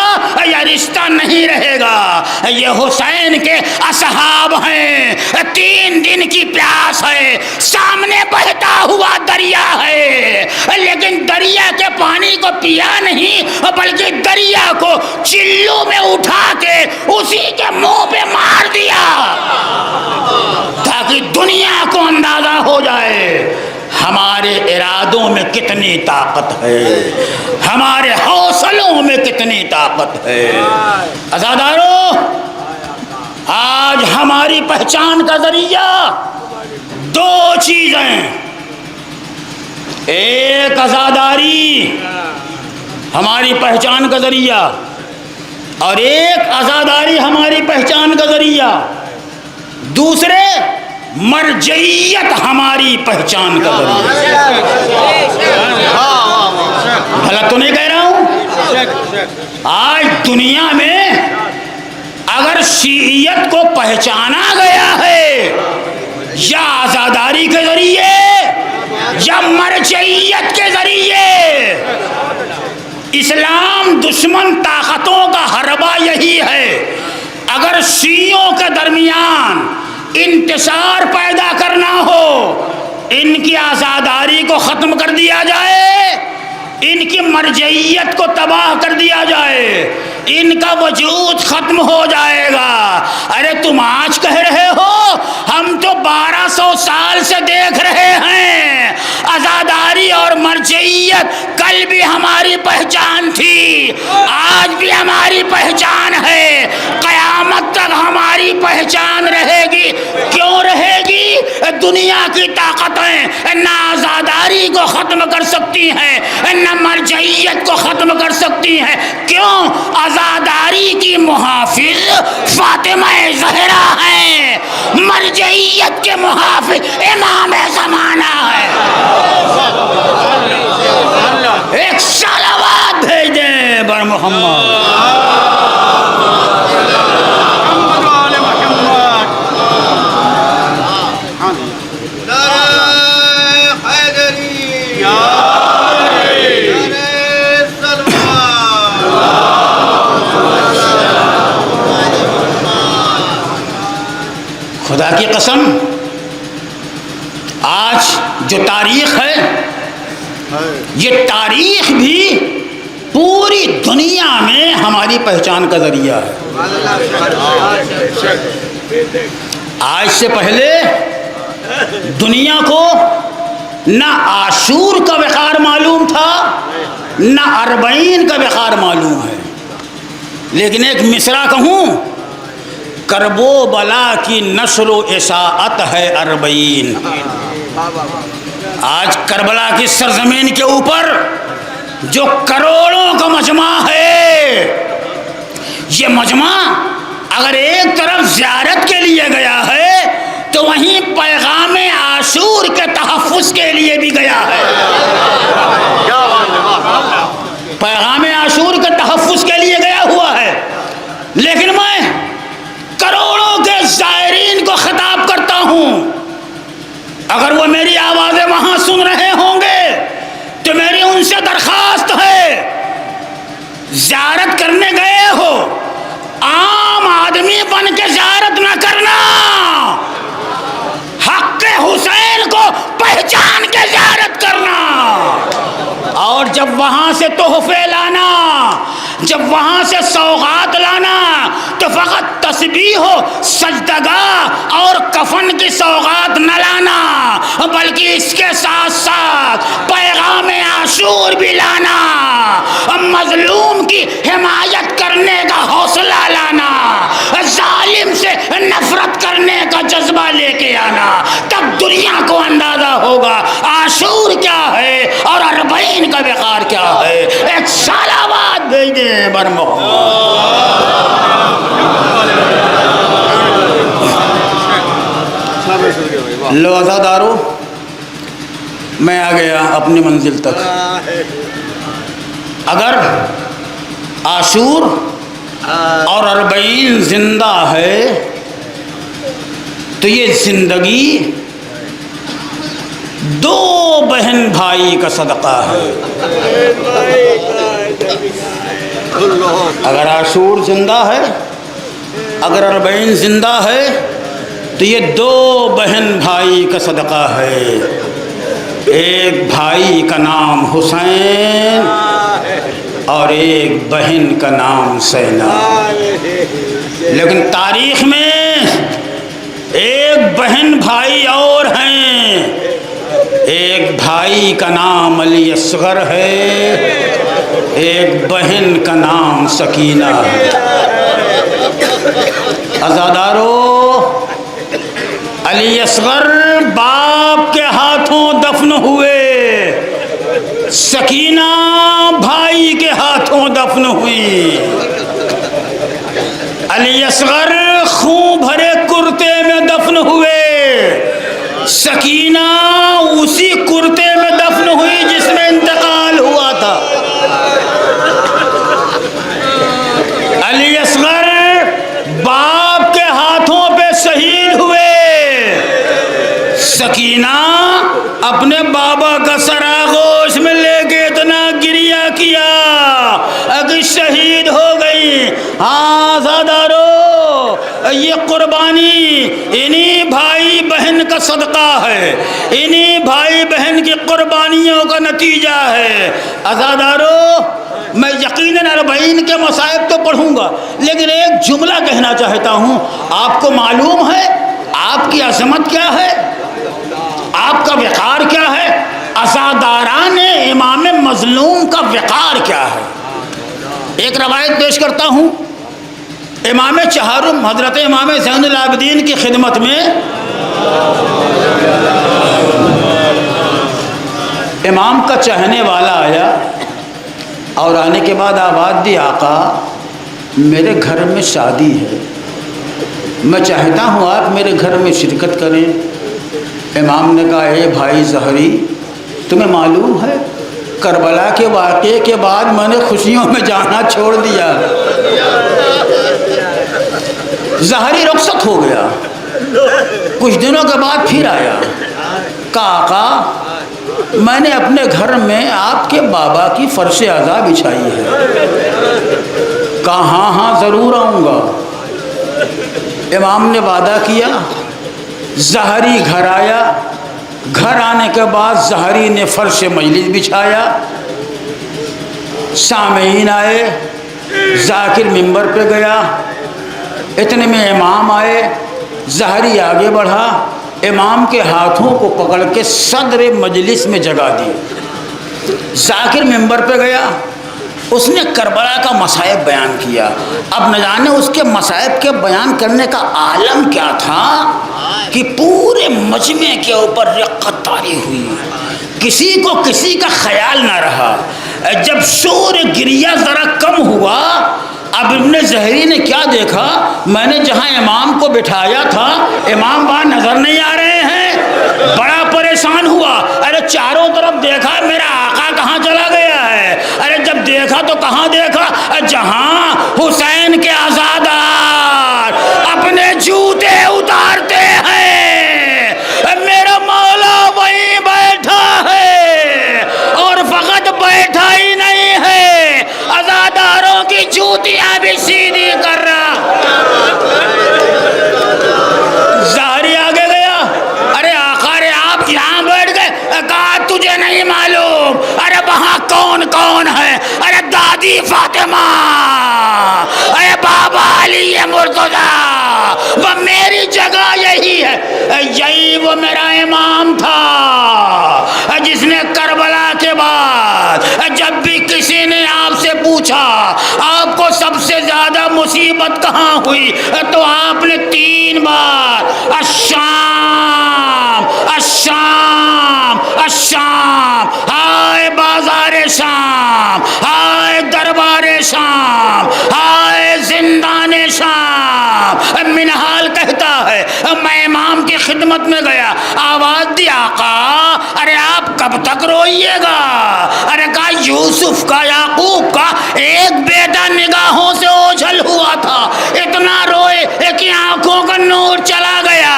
یا رشتہ نہیں رہے گا۔ یہ حسین کے اصحاب ہیں، 3 دن کی پیاس ہے، سامنے بہتا ہوا دریا ہے، لیکن دریا کے پانی کو پیا نہیں، بلکہ دریا کو چلو میں اٹھا کے اسی کے منہ پہ مار دیا، تاکہ دنیا کو اندازہ ہو جائے ہمارے ارادوں میں کتنی طاقت ہے، ہمارے حوصلوں میں کتنی طاقت ہے۔ عزادارو، آج ہماری پہچان کا ذریعہ 2 چیزیں، ایک عزاداری ہماری پہچان کا ذریعہ، اور ایک عزاداری ہماری پہچان کا ذریعہ، دوسرے مرجعیت ہماری پہچان کا ذریعہ۔ غلط تو نہیں کہہ رہا ہوں؟ آج دنیا میں اگر شیعیت کو پہچانا گیا ہے یا عزاداری کے ذریعے یا مرجعیت کے ذریعے، اسلام دشمن طاقتوں کا حربہ یہی ہے۔ اگر شیعوں کے درمیان انتصار پیدا کرنا ہو، ان کی عزاداری کو ختم کر دیا جائے، ان کی مرجعیت کو تباہ کر دیا جائے، ان کا وجود ختم ہو جائے گا۔ ارے تم آج کہہ رہے ہو، ہم تو 1200 سال سے دیکھ رہے ہیں، عزاداری اور مرجعیت کل بھی ہماری پہچان تھی، آج بھی ہماری پہچان ہے، قیامت تک ہماری پہچان رہے گی۔ کیوں رہے گی؟ دنیا کی طاقتیں نہ عزاداری کو ختم کر سکتی ہیں، نہ مرجعیت کو ختم کر سکتی ہیں۔ کیوں؟ عزاداری کی محافظ فاطمہ زہرا ہے، مرجعیت کے محافظ امام زمانہ ہے۔ ایک صلوات بھیج دیں بر محمد۔ خدا کی قسم آج جو تاریخ ہے یہ تاریخ بھی پوری دنیا میں ہماری پہچان کا ذریعہ ہے. آج سے پہلے دنیا کو نہ عاشور کا وقار معلوم تھا نہ اربعین کا وقار معلوم ہے. لیکن ایک مصرع کہوں، کرب و بلا کی نشر و اشاعت ہے اربعین. آج کربلا کی سرزمین کے اوپر جو کروڑوں کا مجمع ہے، یہ مجمع اگر ایک طرف زیارت کے لیے گیا ہے تو وہیں پیغام عاشور کے تحفظ کے لیے بھی گیا ہے. پیغام عاشور کے تحفظ کے لیے گیا ہوا ہے. لیکن میں کروڑوں کے زائرین کو خطاب کرتا ہوں، اگر وہ میری آوازیں وہاں سن رہے ہوں گے تو میری ان سے درخواست ہے، زیارت کرنے گئے ہو عام آدمی بن کے زیارت نہ کرنا، حق حسین کو پہچان کے زیارت کرنا. اور جب وہاں سے تحفے لانا، جب وہاں سے سوغات لانا تو فقط تسبیح و سجدگاہ اور کفن کی سوغات نہ لانا، بلکہ اس کے ساتھ ساتھ پیغام عاشور بھی لانا، مظلوم کی حمایت کرنے کا حوصلہ لانا، ظالم سے نفرت کرنے کا جذبہ لے کے آنا. تب دنیا کو اندازہ ہوگا عاشور کیا ہے اور اربعین کا وقار کیا ہے. ایک سالہ بعد بھیج دیں بر لو عزادارو، میں آ گیا اپنی منزل تک. اگر عاشور اور اربعین زندہ ہے تو یہ زندگی دو بہن بھائی کا صدقہ ہے. اگر عاشور زندہ ہے، اگر اربعین زندہ ہے تو یہ دو بہن بھائی کا صدقہ ہے. ایک بھائی کا نام حسین اور ایک بہن کا نام سینا. لیکن تاریخ میں ایک بہن بھائی اور ہیں. ایک بھائی کا نام علی اصغر ہے، ایک بہن کا نام سکینہ ہے. عزادارو، علی اصغر باپ کے ہاتھوں دفن ہوئے، سکینہ بھائی کے ہاتھوں دفن ہوئی. علی اصغر خون بھرے کرتے میں دفن ہوئے، سکینہ اسی کرتے میں دفن ہوئی جس میں انتقال ہوا تھا. علی اصغر باپ کے ہاتھوں پہ شہید ہوئے، سکینہ اپنے بابا کا سر آغوش میں لے کے اتنا گریہ کیا کہ شہید ہو گئی. ہاں زادارو، یہ قربانی انہی بھائی بہن کا صدقہ ہے، انہی بھائی بہن کی قربانیوں کا نتیجہ ہے. عزادارو، میں یقیناً اربعین کے مصائب تو پڑھوں گا، لیکن ایک جملہ کہنا چاہتا ہوں. آپ کو معلوم ہے آپ کی عظمت کیا ہے، آپ کا وقار کیا ہے؟ عزاداران امام مظلوم کا وقار کیا ہے؟ ایک روایت پیش کرتا ہوں. امام چہارم حضرت امام زین العابدین کی خدمت میں امام کا چاہنے والا آیا اور آنے کے بعد آواز دی، آقا میرے گھر میں شادی ہے، میں چاہتا ہوں آپ میرے گھر میں شرکت کریں. امام نے کہا، اے بھائی زہری، تمہیں معلوم ہے کربلا کے واقعے کے بعد میں نے خوشیوں میں جانا چھوڑ دیا. زہری رخصت ہو گیا، کچھ دنوں کے بعد پھر آیا. کہا، آقا میں نے اپنے گھر میں آپ کے بابا کی فرش عزا بچھائی ہے. کہا، ہاں ہاں ضرور آؤں گا. امام نے وعدہ کیا زہری گھر آیا. گھر آنے کے بعد زہری نے فرش مجلس بچھایا. سامعین آئے. ذاکر منبر پہ گیا. اتنے میں امام آئے. زہری آگے بڑھا. امام کے ہاتھوں کو پکڑ کے صدر مجلس میں جگہ دی. ذاکر منبر پہ گیا. اس نے کربلا کا مصائب بیان کیا. اب نہ جانے اس کے مصائب کے بیان کرنے کا عالم کیا تھا کہ پورے مجمع کے اوپر رقت طاری ہوئی. کسی کو کسی کا خیال نہ رہا. جب شور گریہ ذرا کم ہوا, اب ابن زہری نے کیا دیکھا, میں نے جہاں امام کو بٹھایا تھا امام وہاں نظر نہیں آ رہے ہیں. بڑا پریشان ہوا. ارے چاروں طرف دیکھا, میرا آقا کہاں چلا گیا ہے. ارے جب دیکھا تو کہاں دیکھا, جہاں حسین کے عزادار اپنے جوتے اتارتے ہیں میرا مولا وہیں بیٹھا ہے. اور فقط بیٹھا ہی نہیں ہے, عزاداروں کی جوتیاں بھی سیدھی کر رہا. زہری آگے گیا. ارے آقا رے آپ یہاں بیٹھ گئے. کہا تجھے نہیں معلوم. ارے وہاں کون کون ہے. ارے دادی فاطمہ, ارے بابا علی مرتضیٰ, وہ میری جگہ یہی ہے. یہی وہ میرا امام تھا جس نے کربلا کے بعد جب بھی کسی نے آپ سے پوچھا آپ کو سب سے زیادہ مصیبت کہاں ہوئی, تو آپ نے 3 بار الشام الشام الشام, ہائے بازار شام, ہائے دربار شام, ہائے زندان شام. منہال کہتا ہے میں امام کی خدمت میں گیا, آواز دی آقا ارے آپ کب تک روئیے گا. ارے کہا یوسف کا یعقوب کا ایک بیٹا نگاہوں سے اوجھل ہوا تھا, اتنا روئے کہ آنکھوں کا نور چلا گیا.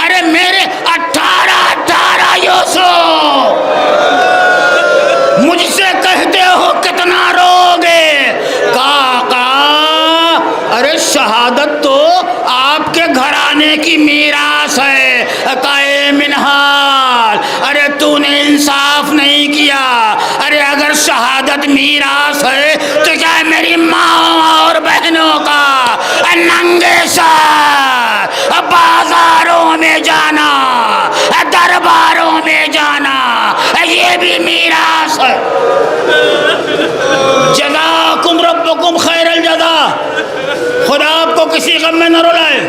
ارے میرے 18 یوسف, مجھ سے کہتے ہو کتنا رو گے. کہا ارے شہادت تو آپ کے گھرانے کی میراث ہے. کہے منہال ارے تو نے انصاف نہیں کیا. ارے اگر شہادت میراث ہے تو کیا میری ماں اور بہنوں کا ننگے سر بازاروں میں جانا, درباروں میں جانا, یہ بھی میراث ہے. جزاکم ربکم خیر الجزا. خدا آپ کو کسی غم میں نہ رلائے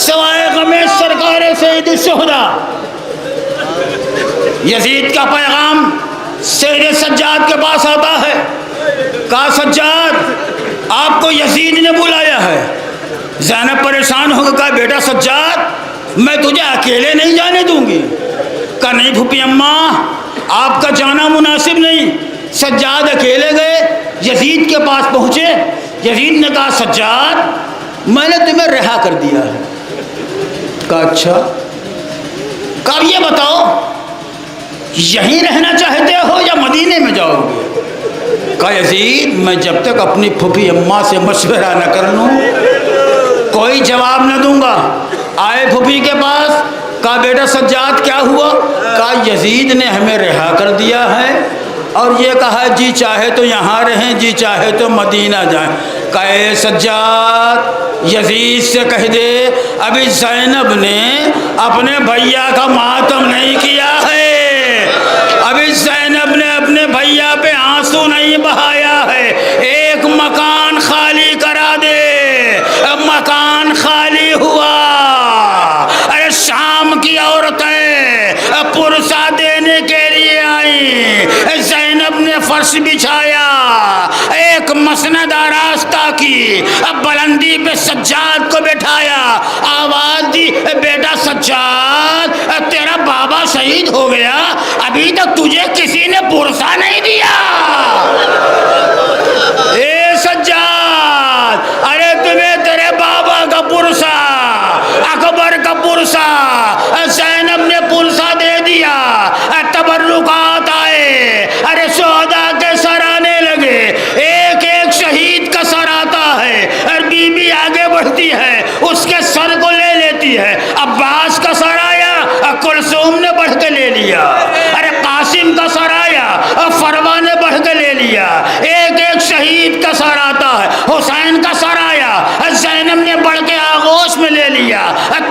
سوائے غم سرکار سید الشہداء. یزید کا پیغام سید سجاد کے پاس آتا ہے. کہا سجاد آپ کو یزید نے بلایا ہے. زینب پریشان ہو گیا. کہا بیٹا سجاد میں تجھے اکیلے نہیں جانے دوں گی. کہا نہیں پھوپھی اماں آپ کا جانا مناسب نہیں. سجاد اکیلے گئے, یزید کے پاس پہنچے. یزید نے کہا سجاد میں نے تمہیں رہا کر دیا ہے. کہا اچھا. کہا یہ بتاؤ یہیں رہنا چاہتے ہو یا مدینے میں جاؤ گے. کہا یزید میں جب تک اپنی پھوپھی اماں سے مشورہ نہ کر لوں کوئی جواب نہ دوں گا. آئے پھوپھی کے پاس. کہا بیٹا سجاد کیا ہوا. کہا یزید نے ہمیں رہا کر دیا ہے اور یہ کہا جی چاہے تو یہاں رہیں جی چاہے تو مدینہ جائیں. کہے سجاد یزید سے کہہ دے ابھی زینب نے اپنے بھیا کا ماتم نہیں کیا ہے, ابھی زینب نے اپنے بھیا پہ آنسو نہیں بہایا ہے. ایک مکان خالی کرا دے. مکان خالی ہوا. ارے شام کی عورتیں پرسا دینے کے لیے آئیں. زینب نے فرش بچھایا, ایک مسند آراستہ کی, بلندی پہ سجاد کو بٹھایا. آواز دی بیٹا سجاد تیرا بابا شہید ہو گیا, ابھی تک تجھے کسی نے پرسا نہیں دیا. اے سجاد ارے تمہیں تیرے بابا کا پرسا, اکبر کا پرسا زینب نے پرسا دے دیا. تبرکات آئے. ارے شہداء کے سر آنے لگے. ایک ایک شہید کا سر آتا ہے اور بی بی آگے بڑھتی ہے اس کے سر کو لے لیتی ہوتی ہے. عباس کا سرایا کلثوم نے بڑھ کے لے لیا. ارے قاسم کا سرایا فروا نے بڑھ کے لے لیا. ایک ایک شہید کا سر آتا ہے. حسین کا سرایا زینب نے بڑھ کے آغوش میں لے لیا.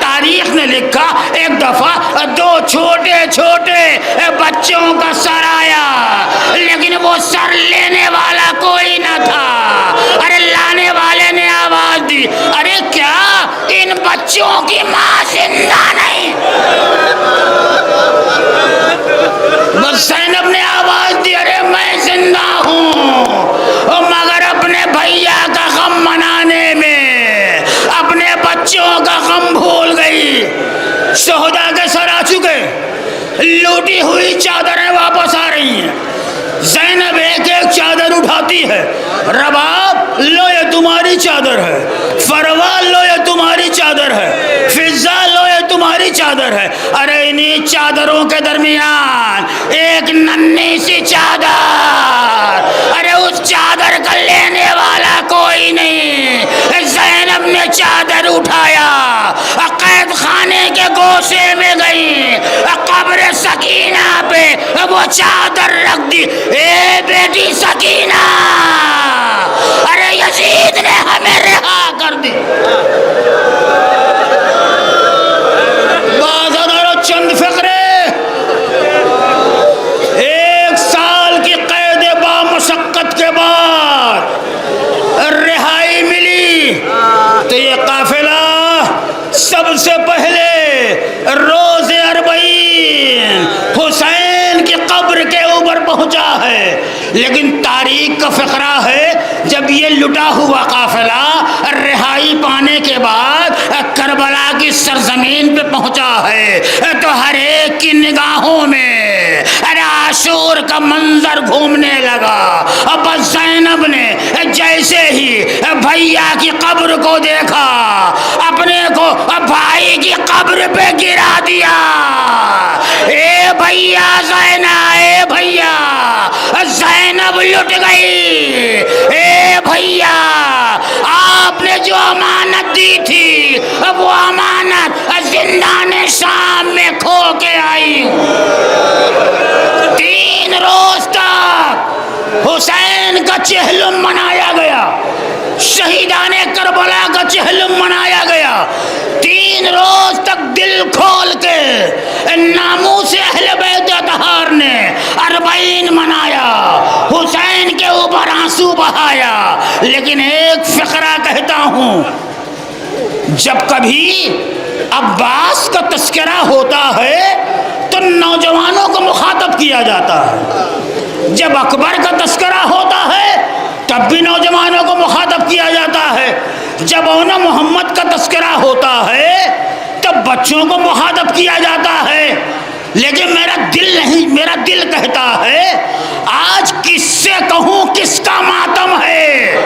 تاریخ نے لکھا ایک دفعہ 2 چھوٹے چھوٹے بچوں کا سر آیا, لیکن وہ سر لینے والا کوئی نہ تھا. ارے لانے والے نے آواز دی, ارے کیا ان بچوں کی ماں زندہ نہیں؟ بس زینب نے آواز دی, ارے میں زندہ ہوں, مگر اپنے بھیا کا غم منانے میں اپنے بچوں کا غم بھول گئی. شہداء کے سر آ چکے, لوٹی ہوئی چادریں واپس آ رہی ہیں. زینب ایک ایک چادر اٹھاتی ہے. رباب لو یہ تمہاری چادر ہے, فروا لو یہ تمہاری چادر ہے, فضہ لو یہ تمہاری چادر ہے. ارے انہی چادروں کے درمیان ایک ننھی سی چادر, ارے اس چادر کا لینے والا کوئی نہیں. زینب نے چادر اٹھایا, قید خانے کے گوشے میں گئی, قبر سکینہ پہ وہ چادر رکھ دی. اے بیٹی سکینہ, ارے یزید نے ہمیں رہا کر دی. بازار چند فقرے, 1 سال کی قید با مشقت کے بعد رہائی ملی تو یہ قافلہ سب سے پہلے روز اربعین حسین کی قبر کے اوپر پہنچا ہے. لیکن تاریخ کا فقرہ ہے جب یہ لٹا ہوا قافلہ رہائی پانے کے بعد کربلا کی سرزمین پہ پہنچا ہے تو ہر ایک کی نگاہوں میں عاشور کا منظر گھومنے لگا. اب زینب نے جیسے ہی بھیا کی قبر کو دیکھا, اپنے کو بھائی کی قبر پہ گرا دیا. اے بھیا زینب, اے بھیا زینب لٹ گئی. اے بھیا آپ نے جو امانت دی تھی وہ امانت زندان شام میں کھو کے آئی ہوں. 3 روز تک حسین کا چہلم منایا گیا, شہیدان کربلا کا چہلم منایا گیا. 3 روز تک دل کھول کے ناموس اہل بیت اطہار نے 40 منایا, حسین کے اوپر آنسو بہایا. لیکن ایک فقرہ کہتا ہوں, جب کبھی عباس کا تذکرہ ہوتا ہے تو نوجوانوں کو مخاطب کیا جاتا ہے, جب اکبر کا تذکرہ ہوتا ہے تب بھی نوجوانوں کو مخاطب کیا جاتا ہے, جب اونا محمد کا تذکرہ ہوتا ہے تب بچوں کو مخاطب کیا جاتا ہے. لیکن میرا دل نہیں, میرا دل کہتا ہے آج کس سے کہوں کس کا ماتم ہے.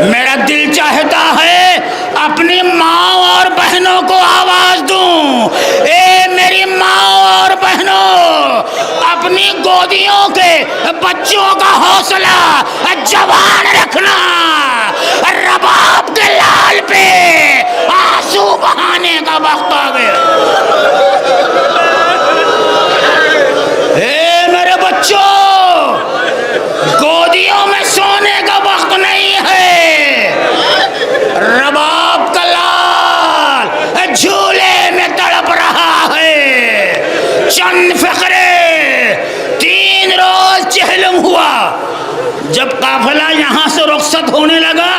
میرا دل چاہتا ہے اپنی ماں اور بہنوں کو آواز دوں, اے میری ماں اور بہنوں, اپنی گودیوں کے بچوں کا حوصلہ جوان رکھنا. رباب کے لال پہ آنسو بہانے کا وقت آ گیا. اے میرے بچوں, گودیوں میں سونے کا وقت نہیں ہے. رباب کا لال جھولے میں تڑپ رہا ہے. چند فقرے, 3 روز چہلم ہوا. جب قافلہ یہاں سے رخصت ہونے لگا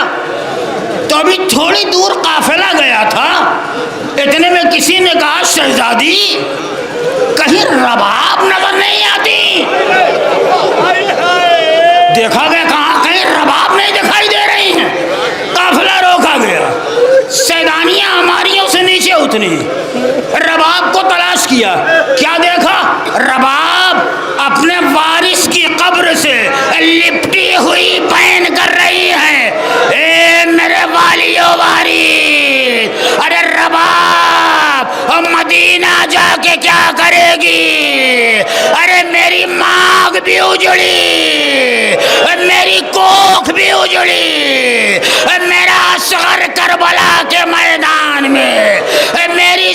تو ابھی تھوڑی دور قافلہ گیا تھا, اتنے میں کسی نے کہا شہزادی کہیں رباب نظر نہیں آتی. دیکھا گیا کہاں, کہیں رباب نہیں دکھائی دے رہی ہیں. قافلہ روکا گیا, سیدانیاں ہماریوں سے نیچے اتری, رباب کو تلاش کیا. کیا دیکھا, رباب اپنے وارث کی قبر سے لپٹی ہوئی بین کر رہی ہے. اے میرے والیو وارث, ارے رباب مدینہ جا کے کیا کرے گی. ارے میری مانگ بھی اجڑی, میری کوکھ بھی اجڑی, میرا اصغر کربلا کے میدان میں, میری